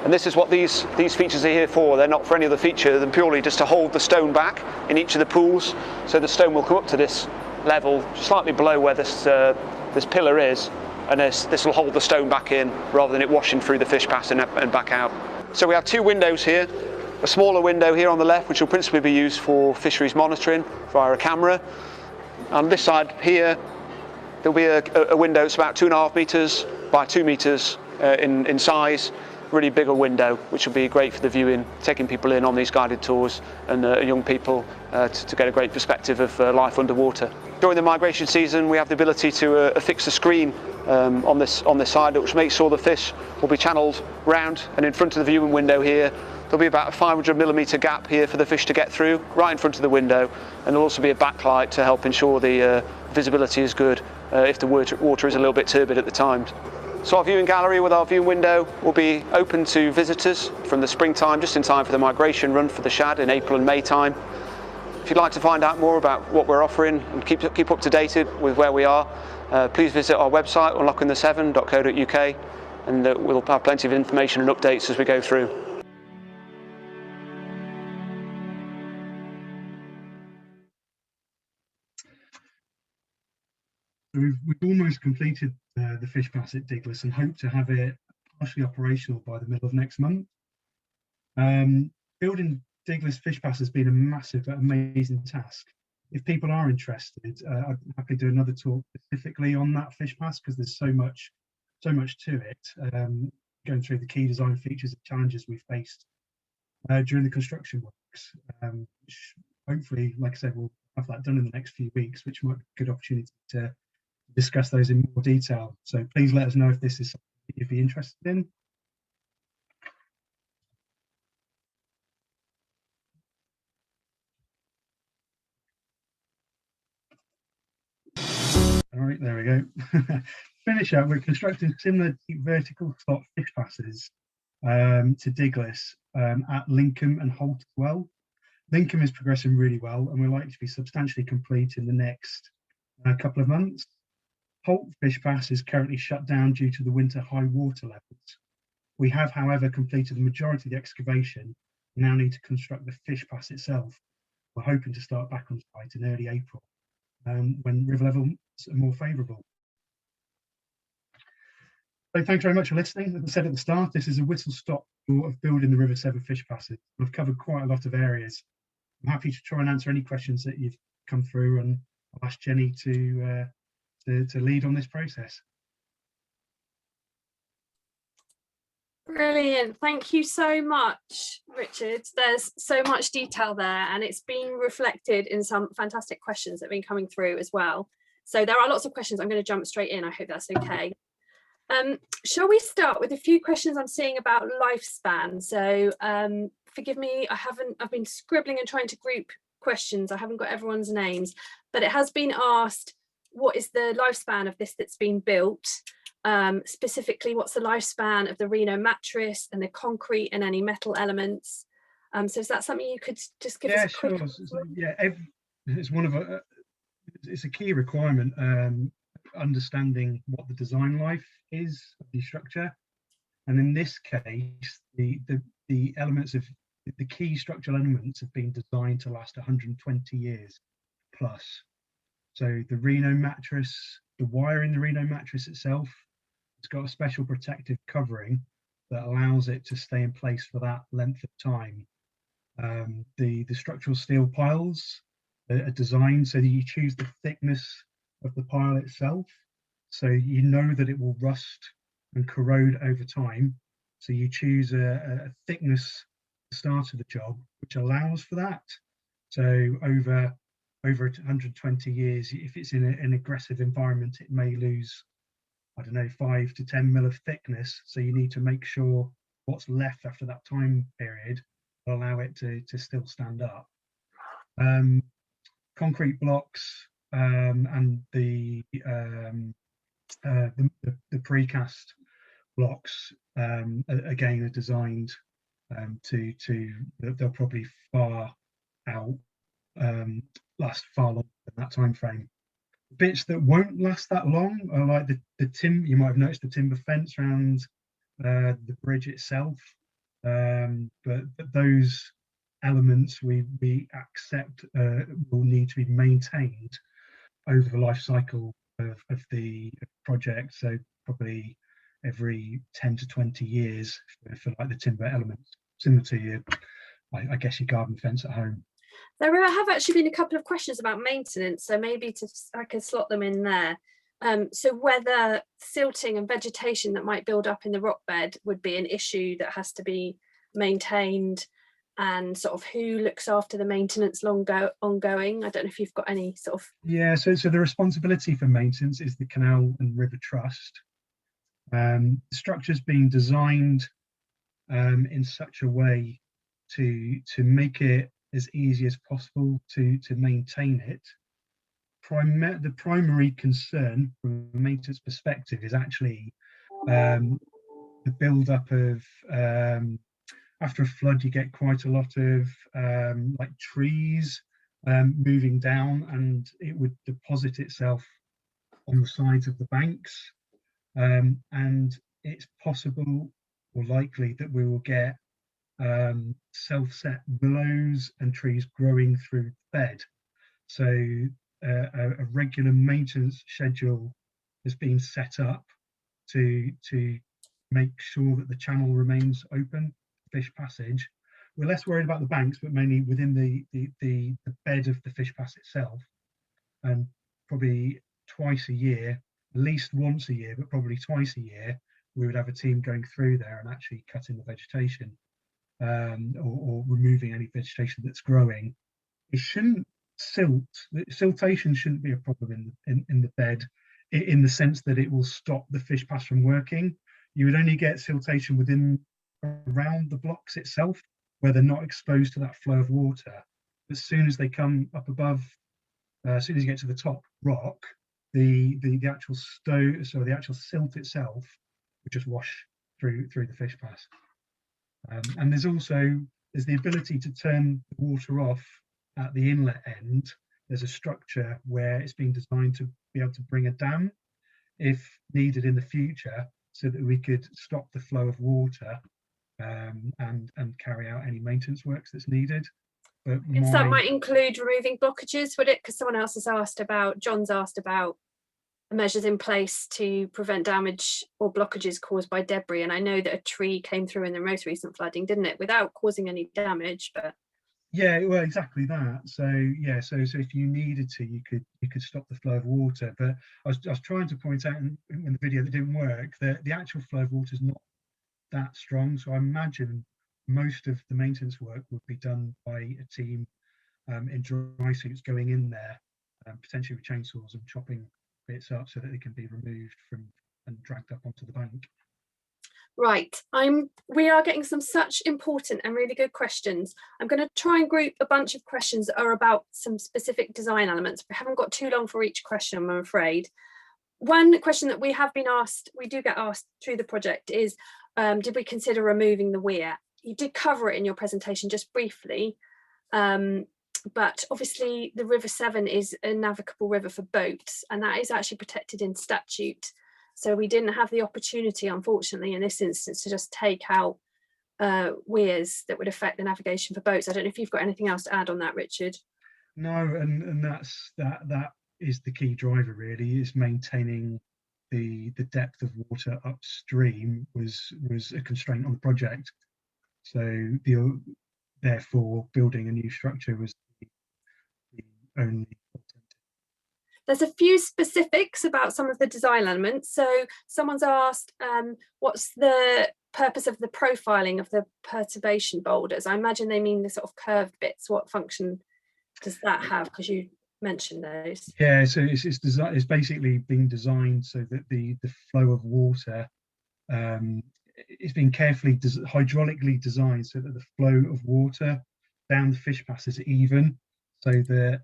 And this is what these features are here for. They're not for any other feature than purely just to hold the stone back in each of the pools. So the stone will come up to this level, slightly below where this pillar is, and this will hold the stone back in rather than it washing through the fish pass and back out. So we have two windows here. A smaller window here on the left, which will principally be used for fisheries monitoring via a camera. On this side here, there'll be a window that's about 2.5 metres by 2 metres in size. Really bigger window, which will be great for the viewing, taking people in on these guided tours and young people to get a great perspective of life underwater. During the migration season, we have the ability to affix a screen on this side, which makes sure the fish will be channeled round, and in front of the viewing window here there'll be about a 500mm gap here for the fish to get through, right in front of the window, and there'll also be a backlight to help ensure the visibility is good if the water is a little bit turbid at the times. So our viewing gallery with our viewing window will be open to visitors from the springtime, just in time for the migration run for the shad in April and May time. If you'd like to find out more about what we're offering and keep up to date with where we are, please visit our website, unlockingthesevern.co.uk, and we'll have plenty of information and updates as we go through. We've almost completed the fish pass at Diglis and hope to have it partially operational by the middle of next month. Building Diglis fish pass has been a massive but amazing task. If people are interested, I'd happily do another talk specifically on that fish pass, because there's so much to it. Going through the key design features and challenges we faced during the construction works, which hopefully, like I said, we'll have that done in the next few weeks, which might be a good opportunity to discuss those in more detail. So please let us know if this is something you'd be interested in. All right, there we go. Finish up, we're constructing similar deep vertical slot fish passes to Diglis at Lincoln and Holt as well. Lincoln is progressing really well, and we're likely to be substantially complete in the next couple of months. Holt fish pass is currently shut down due to the winter high water levels. We have, however, completed the majority of the excavation and now need to construct the fish pass itself. We're hoping to start back on site in early April when river levels are more favourable. So thanks very much for listening. As I said at the start, this is a whistle-stop tour of building the River Severn fish passage. I've covered quite a lot of areas. I'm happy to try and answer any questions that you've come through, and I'll ask Jenny to lead on this process. Brilliant. Thank you so much, Richard. There's so much detail there, and it's been reflected in some fantastic questions that have been coming through as well. So there are lots of questions. I'm going to jump straight in. I hope that's okay. Shall we start with a few questions I'm seeing about lifespan? So forgive me, I've been scribbling and trying to group questions. I haven't got everyone's names, but it has been asked, what is the lifespan of this that's been built? Specifically, what's the lifespan of the Reno mattress and the concrete and any metal elements? So is that something you could just give us a quick... Sure. So, yeah, it's one of it's a key requirement, understanding what the design life is of the structure, and in this case, the elements of the key structural elements have been designed to last 120 years plus. So the Reno mattress, the wire in the Reno mattress itself, it's got a special protective covering that allows it to stay in place for that length of time. The structural steel piles are designed so that you choose the thickness of the pile itself, so you know that it will rust and corrode over time. So you choose a thickness at the start of the job, which allows for that. So over 120 years, if it's in an aggressive environment, it may lose, I don't know, 5 to 10 mil of thickness. So you need to make sure what's left after that time period will allow it to still stand up. Concrete blocks and the precast blocks again are designed they'll probably last far longer than that time frame. Bits that won't last that long are like the timber. You might have noticed the timber fence around the bridge itself, but those elements we accept will need to be maintained over the life cycle of the project. So probably every 10 to 20 years for like the timber elements, similar to your, I guess, your garden fence at home. There have actually been a couple of questions about maintenance, so maybe I can slot them in there. So whether silting and vegetation that might build up in the rock bed would be an issue that has to be maintained, and sort of who looks after the maintenance ongoing. I don't know if you've got any sort of... Yeah, so the responsibility for maintenance is the Canal and River Trust. The structure's being designed in such a way to make it as easy as possible to maintain it. The primary concern from a maintenance perspective is actually the build-up of after a flood. You get quite a lot of like trees moving down, and it would deposit itself on the sides of the banks, and it's possible or likely that we will get self-set willows and trees growing through the bed. So a regular maintenance schedule has been set up to make sure that the channel remains open, fish passage. We're less worried about the banks, but mainly within the bed of the fish pass itself. And probably twice a year, at least once a year, but probably twice a year, we would have a team going through there and actually cutting the vegetation. Or removing any vegetation that's growing. It shouldn't siltation shouldn't be a problem in the bed, in the sense that it will stop the fish pass from working. You would only get siltation around the blocks itself, where they're not exposed to that flow of water. As soon as they come up above, as soon as you get to the top rock, the actual the actual silt itself would just wash through the fish pass. And there's the ability to turn the water off at the inlet end. There's a structure where it's been designed to be able to bring a dam if needed in the future, so that we could stop the flow of water and carry out any maintenance works that's needed. But that might include removing blockages, would it? Because someone else has asked about, John's asked about measures in place to prevent damage or blockages caused by debris. And I know that a tree came through in the most recent flooding, didn't it, without causing any damage, but Yeah, well, exactly that. So yeah, so if you needed to, you could stop the flow of water. But I was trying to point out in the video that didn't work that the actual flow of water is not that strong. So I imagine most of the maintenance work would be done by a team in dry suits going in there, potentially with chainsaws and chopping bits up so that they can be removed from and dragged up onto the bank. right, we are getting some such important and really good questions. I'm going to try and group a bunch of questions that are about some specific design elements. We haven't got too long for each question, I'm afraid. One question that we have been asked, we do get asked through the project, is did we consider removing the weir? You did cover it in your presentation just briefly, but obviously the River Severn is a navigable river for boats, and that is actually protected in statute. So we didn't have the opportunity, unfortunately, in this instance, to just take out weirs that would affect the navigation for boats. I don't know if you've got anything else to add on that, Richard. No, and that is the key driver really, is maintaining the depth of water upstream was a constraint on the project. So therefore building a new structure was the only alternative. There's a few specifics about some of the design elements. So someone's asked, what's the purpose of the profiling of the perturbation boulders? I imagine they mean the sort of curved bits. What function does that have? Because you mentioned those. Yeah, so it's basically being designed so that the flow of water it's been carefully hydraulically designed so that the flow of water down the fish pass is even, so that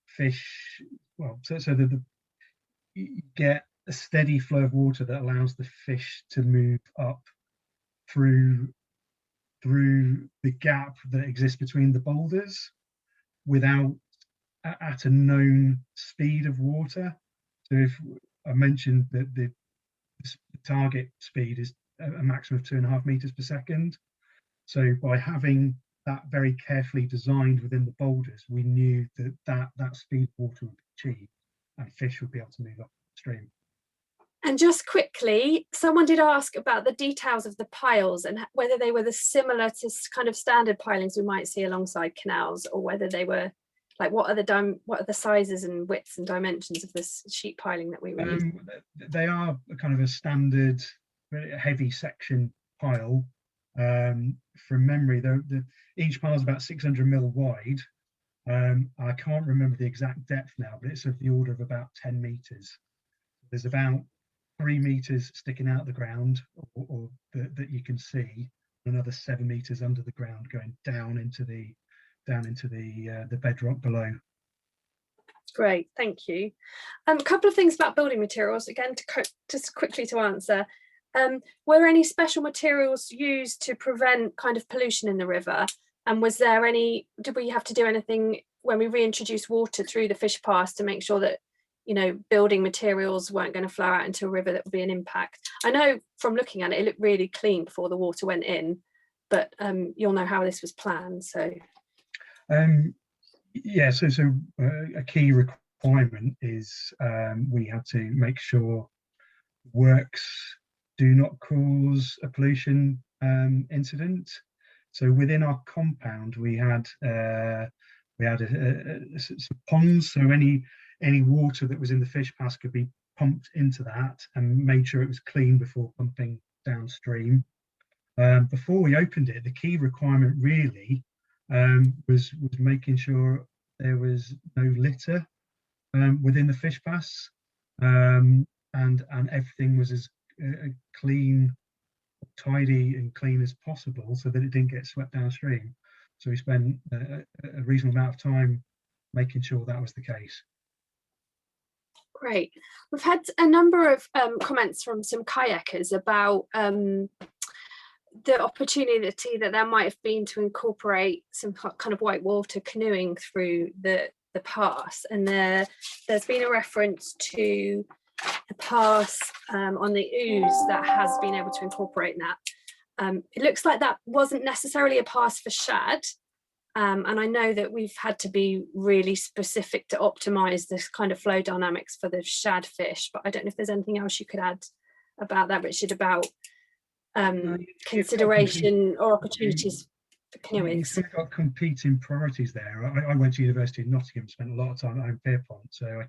fish, well, so that you get a steady flow of water that allows the fish to move up through the gap that exists between the boulders without at a known speed of water. So if I mentioned that the target speed is a maximum of 2.5 meters per second. So by having that very carefully designed within the boulders, we knew that speed of water would be achieved and fish would be able to move upstream. And just quickly, someone did ask about the details of the piles and whether they were similar to kind of standard pilings we might see alongside canals, or whether they were like, what are the sizes and widths and dimensions of this sheet piling that we were using? They are kind of a standard heavy section pile. From memory, each pile is about 600 mil wide. I can't remember the exact depth now, but it's of the order of about 10 meters. There's about 3 meters sticking out the ground, or that you can see, another 7 meters under the ground going down into the bedrock below. Great, thank you. A couple of things about building materials, again, just quickly to answer. Were any special materials used to prevent kind of pollution in the river? And was there did we have to do anything when we reintroduced water through the fish pass to make sure that, you know, building materials weren't going to flow out into a river that would be an impact? I know from looking at it, it looked really clean before the water went in, but you'll know how this was planned, so. Yeah, so a key requirement is we had to make sure works do not cause a pollution incident. So within our compound, we had some ponds, so any water that was in the fish pass could be pumped into that and made sure it was clean before pumping downstream. Before we opened it, the key requirement really was making sure there was no litter within the fish pass, and everything was as clean, tidy and clean as possible so that it didn't get swept downstream. So we spent a reasonable amount of time making sure that was the case. Great. We've had a number of comments from some kayakers about the opportunity that there might have been to incorporate some kind of whitewater canoeing through the pass, and there's been a reference to a pass on the ooze that has been able to incorporate that. It looks like that wasn't necessarily a pass for shad, And I know that we've had to be really specific to optimize this kind of flow dynamics for the shad fish, but I don't know if there's anything else you could add about that, Richard, about consideration or opportunities for canoeists. You've sort of got competing priorities there. I went to university in Nottingham, spent a lot of time at home Pierpont, so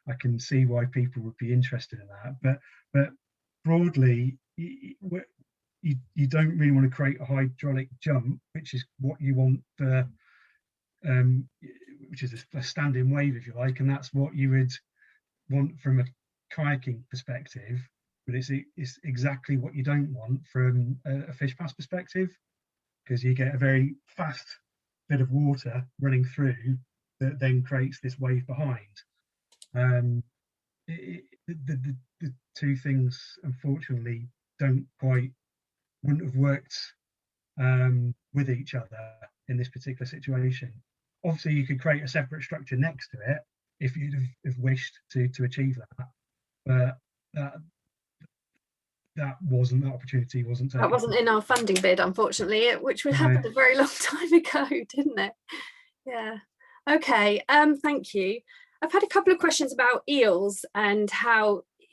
I can see why people would be interested in that. But broadly, you don't really want to create a hydraulic jump, which is what you want for, which is a standing wave, if you like, and that's what you would want from a kayaking perspective. But it's exactly what you don't want from a fish pass perspective, because you get a very fast bit of water running through that then creates this wave behind. The two things, unfortunately, wouldn't have worked with each other in this particular situation. Obviously, you could create a separate structure next to it if you'd have wished to achieve that, but that opportunity wasn't taken. That wasn't in our funding bid, unfortunately, which happened a very long time ago, didn't it? Yeah. Okay. Thank you. I've had a couple of questions about eels and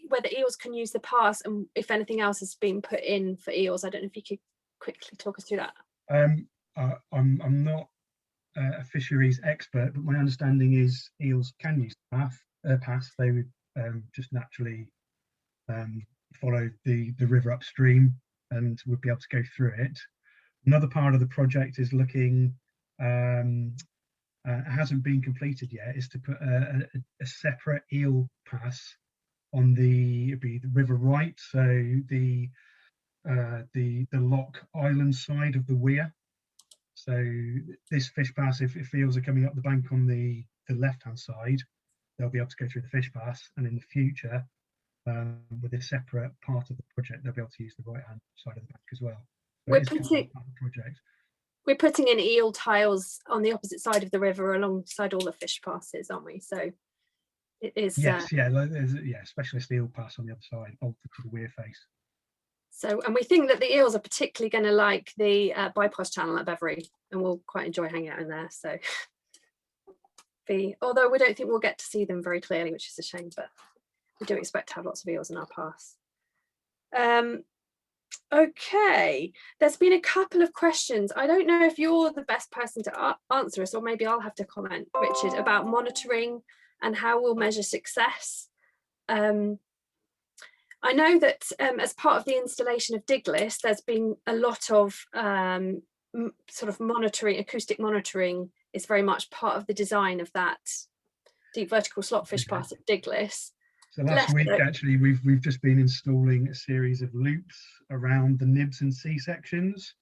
whether eels can use the pass and if anything else has been put in for eels. I don't know if you could quickly talk us through that. I'm not a fisheries expert, but my understanding is eels can use the pass. They would just naturally follow the river upstream and would be able to go through it. Another part of the project is looking, hasn't been completed yet, is to put a separate eel pass on the River Right, so the Loch Island side of the weir. So this fish pass, if eels are coming up the bank on the left hand side, they'll be able to go through the fish pass, and in the future, with a separate part of the project, they'll be able to use the right hand side of the bank as well. We're putting in eel tiles on the opposite side of the river alongside all the fish passes, aren't we? So it is. Yes, there's specialist eel pass on the other side, bolted to the weir face. So, and we think that the eels are particularly going to like the bypass channel at Bevere, and we'll quite enjoy hanging out in there. So, although we don't think we'll get to see them very clearly, which is a shame, but we do expect to have lots of eels in our pass. Okay, there's been a couple of questions. I don't know if you're the best person to answer us, or maybe I'll have to comment, Richard, about monitoring and how we'll measure success. I know that as part of the installation of Diglis, there's been a lot of sort of monitoring, acoustic monitoring is very much part of the design of that deep vertical slot fish pass at Diglis. So last week, actually, we've just been installing a series of loops around the nibs and C sections.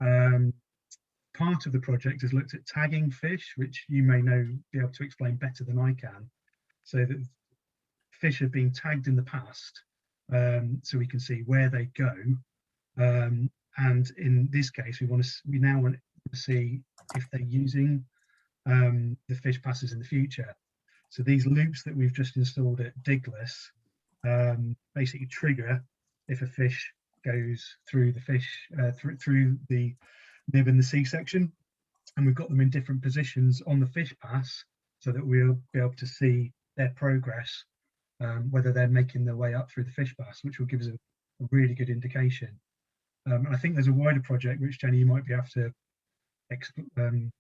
Part of the project has looked at tagging fish, which you may be able to explain better than I can. So that fish have been tagged in the past, so we can see where they go. And in this case, we now want to see if they're using the fish passes in the future. So these loops that we've just installed at Diglis basically trigger if a fish goes through through the nib and the C section, and we've got them in different positions on the fish pass so that we'll be able to see their progress, whether they're making their way up through the fish pass, which will give us a really good indication. And I think there's a wider project which, Jenny, you might be able to you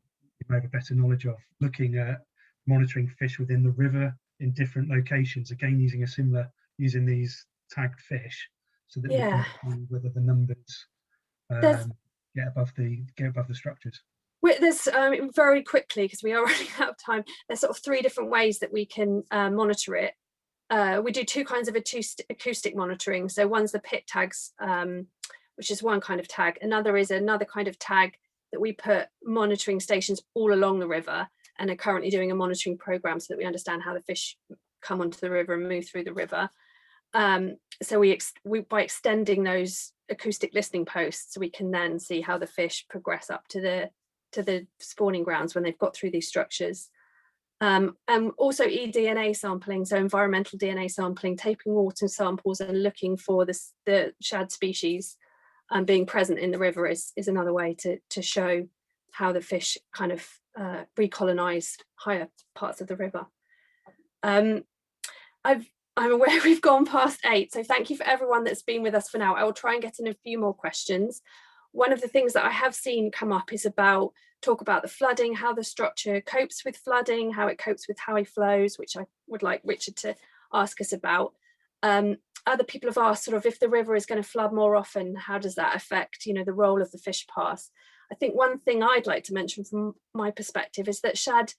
may have a better knowledge of, looking at monitoring fish within the river in different locations, again using these tagged fish, so that we can see whether the numbers get above the structures. There's very quickly, because we are running out of time, there's sort of 3 different ways that we can monitor it. We do 2 kinds of acoustic monitoring. So one's the pit tags, which is one kind of tag. Another is another kind of tag that we put monitoring stations all along the river, and are currently doing a monitoring program so that we understand how the fish come onto the river and move through the river. So we by extending those acoustic listening posts, we can then see how the fish progress up to the spawning grounds when they've got through these structures. And also eDNA sampling, so environmental DNA sampling, taking water samples and looking for the shad species being present in the river is another way to show how the fish kind of recolonise higher parts of the river. I'm aware we've gone past 8, so thank you for everyone that's been with us for now. I will try and get in a few more questions. One of the things that I have seen come up is talk about the flooding, how the structure copes with flooding, how it copes with high flows, which I would like Richard to ask us about. Other people have asked sort of if the river is going to flood more often, how does that affect, you know, the role of the fish pass? I think one thing I'd like to mention from my perspective is that shad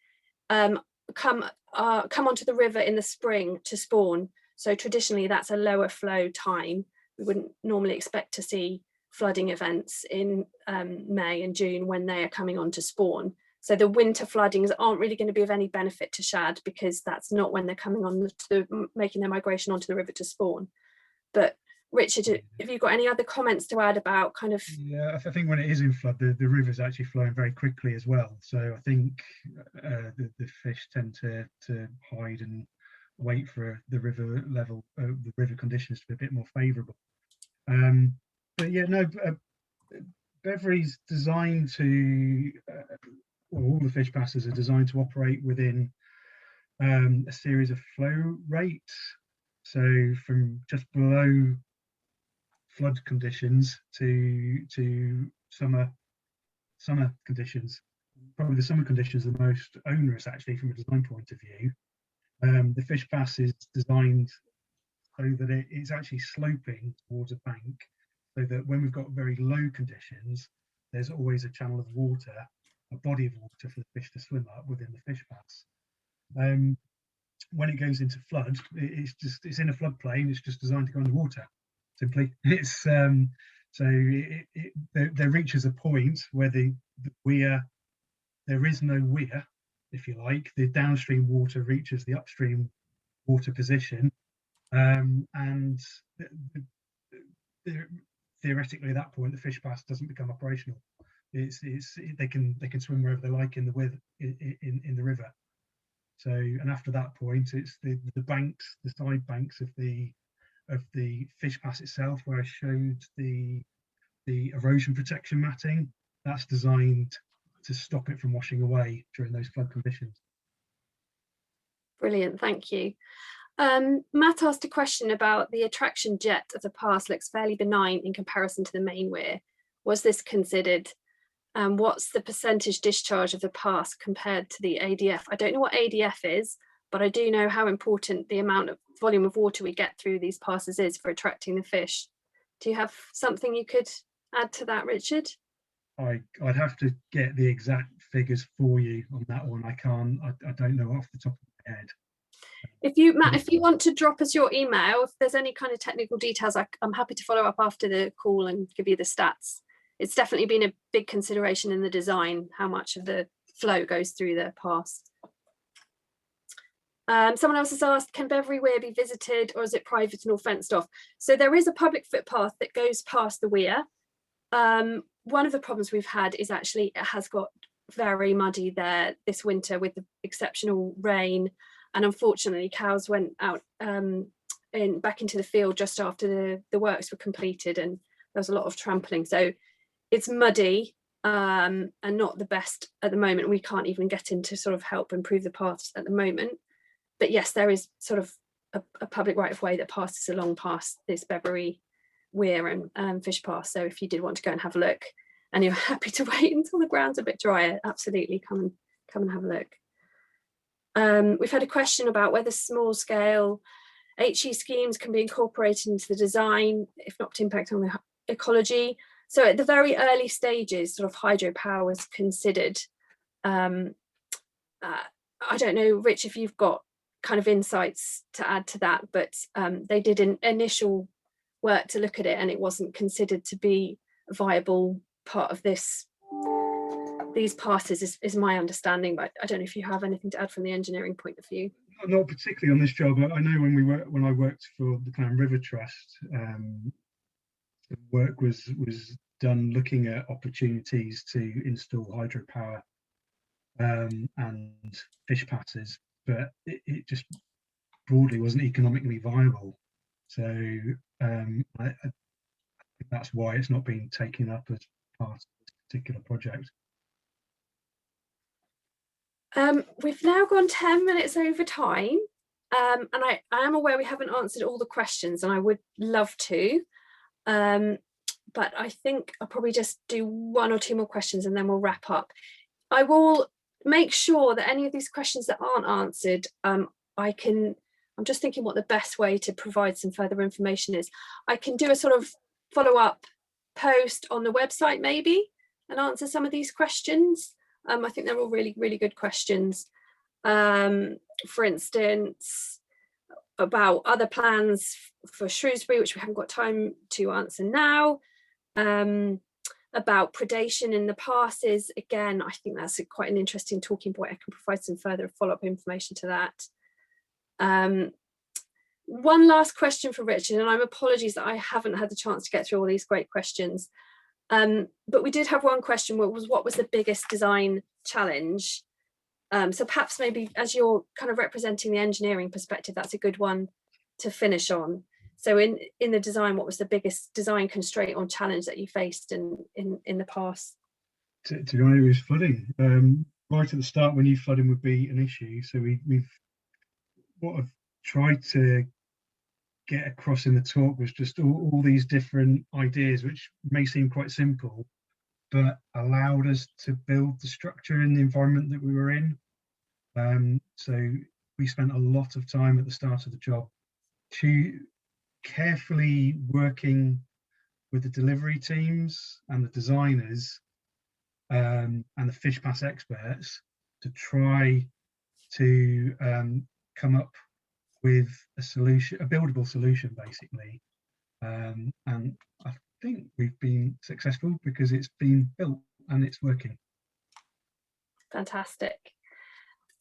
come onto the river in the spring to spawn. So traditionally that's a lower flow time. We wouldn't normally expect to see flooding events in May and June when they are coming on to spawn. So the winter floodings aren't really going to be of any benefit to shad because that's not when they're coming on making their migration onto the river to spawn. But Richard, have you got any other comments to add about kind of? Yeah, I think when it is in flood, the river's actually flowing very quickly as well. So I think the fish tend to hide and wait for the river level, the river conditions to be a bit more favourable. But yeah, no, Bevere's designed to, all the fish passes are designed to operate within a series of flow rates. So from just below flood conditions to summer conditions. Probably the summer conditions are the most onerous actually from a design point of view. The fish pass is designed so that it's actually sloping towards a bank, so that when we've got very low conditions, there's always a channel of water, a body of water for the fish to swim up within the fish pass. When it goes into flood, it's in a floodplain. It's just designed to go underwater. Simply, it's there reaches a point where the weir, there is no weir, if you like. The downstream water reaches the upstream water position, and theoretically at that point the fish pass doesn't become operational. They can swim wherever they like in the river. So, and after that point, it's the banks, the side banks of the fish pass itself, where I showed the erosion protection matting. That's designed to stop it from washing away during those flood conditions. Brilliant, thank you. Matt asked a question about the attraction jet of the pass looks fairly benign in comparison to the main weir. Was this considered? What's the percentage discharge of the pass compared to the ADF? I don't know what ADF is, but I do know how important the amount of volume of water we get through these passes is for attracting the fish. Do you have something you could add to that, Richard? I'd have to get the exact figures for you on that one. I don't know off the top of my head. Matt, if you want to drop us your email, if there's any kind of technical details, I'm happy to follow up after the call and give you the stats. It's definitely been a big consideration in the design, how much of the flow goes through the pass. Someone else has asked, can Bevere Weir be visited or is it private and all fenced off? So there is a public footpath that goes past the weir. One of the problems we've had is actually it has got very muddy there this winter with the exceptional rain, and unfortunately cows went out back into the field just after the works were completed, and there was a lot of trampling. So it's muddy and not the best at the moment. We can't even get in to sort of help improve the paths at the moment. But yes, there is sort of a public right of way that passes along past this Bevere Weir and fish pass. So if you did want to go and have a look and you're happy to wait until the ground's a bit drier, absolutely come and have a look. We've had a question about whether small scale HE schemes can be incorporated into the design, if not to impact on the ecology. So at the very early stages, sort of hydropower was considered. I don't know, Rich, if you've got kind of insights to add to that, but they did an initial work to look at it and it wasn't considered to be a viable part of these passes is my understanding, but I don't know if you have anything to add from the engineering point of view. Not particularly on this job. I know when I worked for the Canal River Trust, the work was done looking at opportunities to install hydropower and fish passes, but it just broadly wasn't economically viable. So I think that's why it's not being taken up as part of this particular project. We've now gone 10 minutes over time, and I am aware we haven't answered all the questions, and I would love to, but I think I'll probably just do 1 or 2 more questions and then we'll wrap up. I will make sure that any of these questions that aren't answered, I'm just thinking what the best way to provide some further information is. I can do a sort of follow-up post on the website maybe and answer some of these questions. I think they're all really, really good questions. For instance, about other plans for Shrewsbury, which we haven't got time to answer now. About predation in the passes, again, I think that's quite an interesting talking point. I can provide some further follow-up information to that. One last question for Richard, and I'm apologies that I haven't had the chance to get through all these great questions. But we did have one question, what was the biggest design challenge? So perhaps maybe as you're kind of representing the engineering perspective, that's a good one to finish on. So in the design, what was the biggest design constraint or challenge that you faced in the past? To be honest, it was flooding. Right at the start, we knew flooding would be an issue. So we've what I've tried to get across in the talk was just all these different ideas, which may seem quite simple, but allowed us to build the structure in the environment that we were in. So we spent a lot of time at the start of the job to carefully working with the delivery teams and the designers and the fish pass experts to try to come up with a solution, a buildable solution, basically. And I think we've been successful because it's been built and it's working. Fantastic.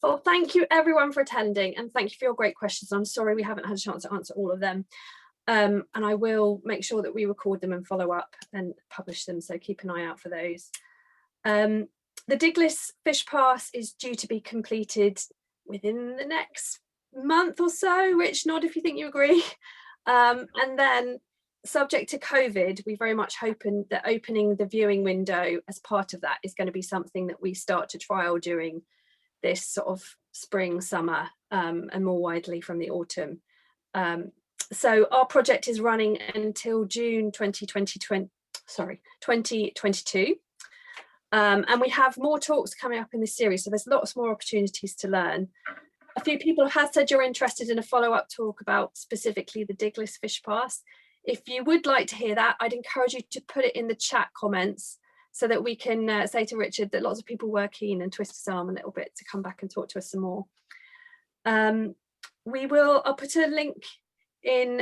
Well, thank you everyone for attending, and thank you for your great questions. I'm sorry we haven't had a chance to answer all of them. And I will make sure that we record them and follow up and publish them, so keep an eye out for those. The Diglis Fish Pass is due to be completed within the next month or so. Rich, nod if you think you agree. And then, subject to COVID, we very much hope that opening the viewing window as part of that is going to be something that we start to trial during this sort of spring, summer, and more widely from the autumn. So our project is running until June 2022. And we have more talks coming up in this series, so there's lots more opportunities to learn. A few people have said you're interested in a follow-up talk about specifically the Diglis Fish Pass. If you would like to hear that, I'd encourage you to put it in the chat comments so that we can say to Richard that lots of people were keen and twist his arm a little bit to come back and talk to us some more. I'll put a link in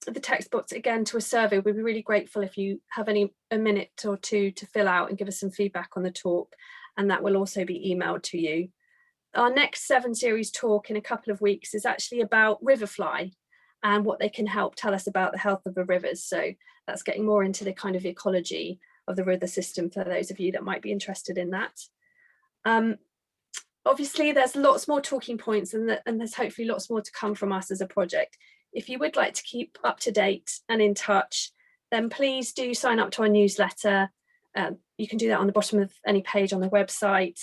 the text box again to a survey. We'd be really grateful if you have a minute or two to fill out and give us some feedback on the talk, and that will also be emailed to you. Our next Severn Series talk in a couple of weeks is actually about riverfly and what they can help tell us about the health of the rivers. So that's getting more into the kind of ecology of the river system for those of you that might be interested in that. Obviously, there's lots more talking points and there's hopefully lots more to come from us as a project. If you would like to keep up to date and in touch, then please do sign up to our newsletter. You can do that on the bottom of any page on the website.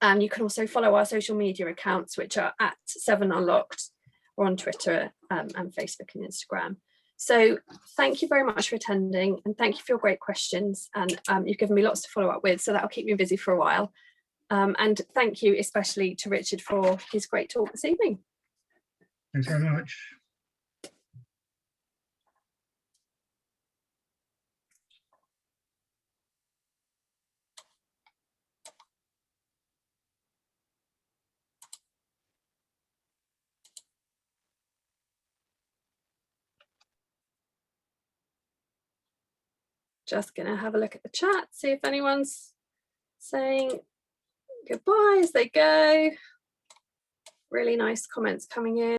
You can also follow our social media accounts, which are at Severn Unlocked, or on Twitter and Facebook and Instagram. So thank you very much for attending, and thank you for your great questions. And you've given me lots to follow up with, so that'll keep me busy for a while. And thank you especially to Richard for his great talk this evening. Thanks very much. Just gonna have a look at the chat, see if anyone's saying goodbye as they go. Really nice comments coming in.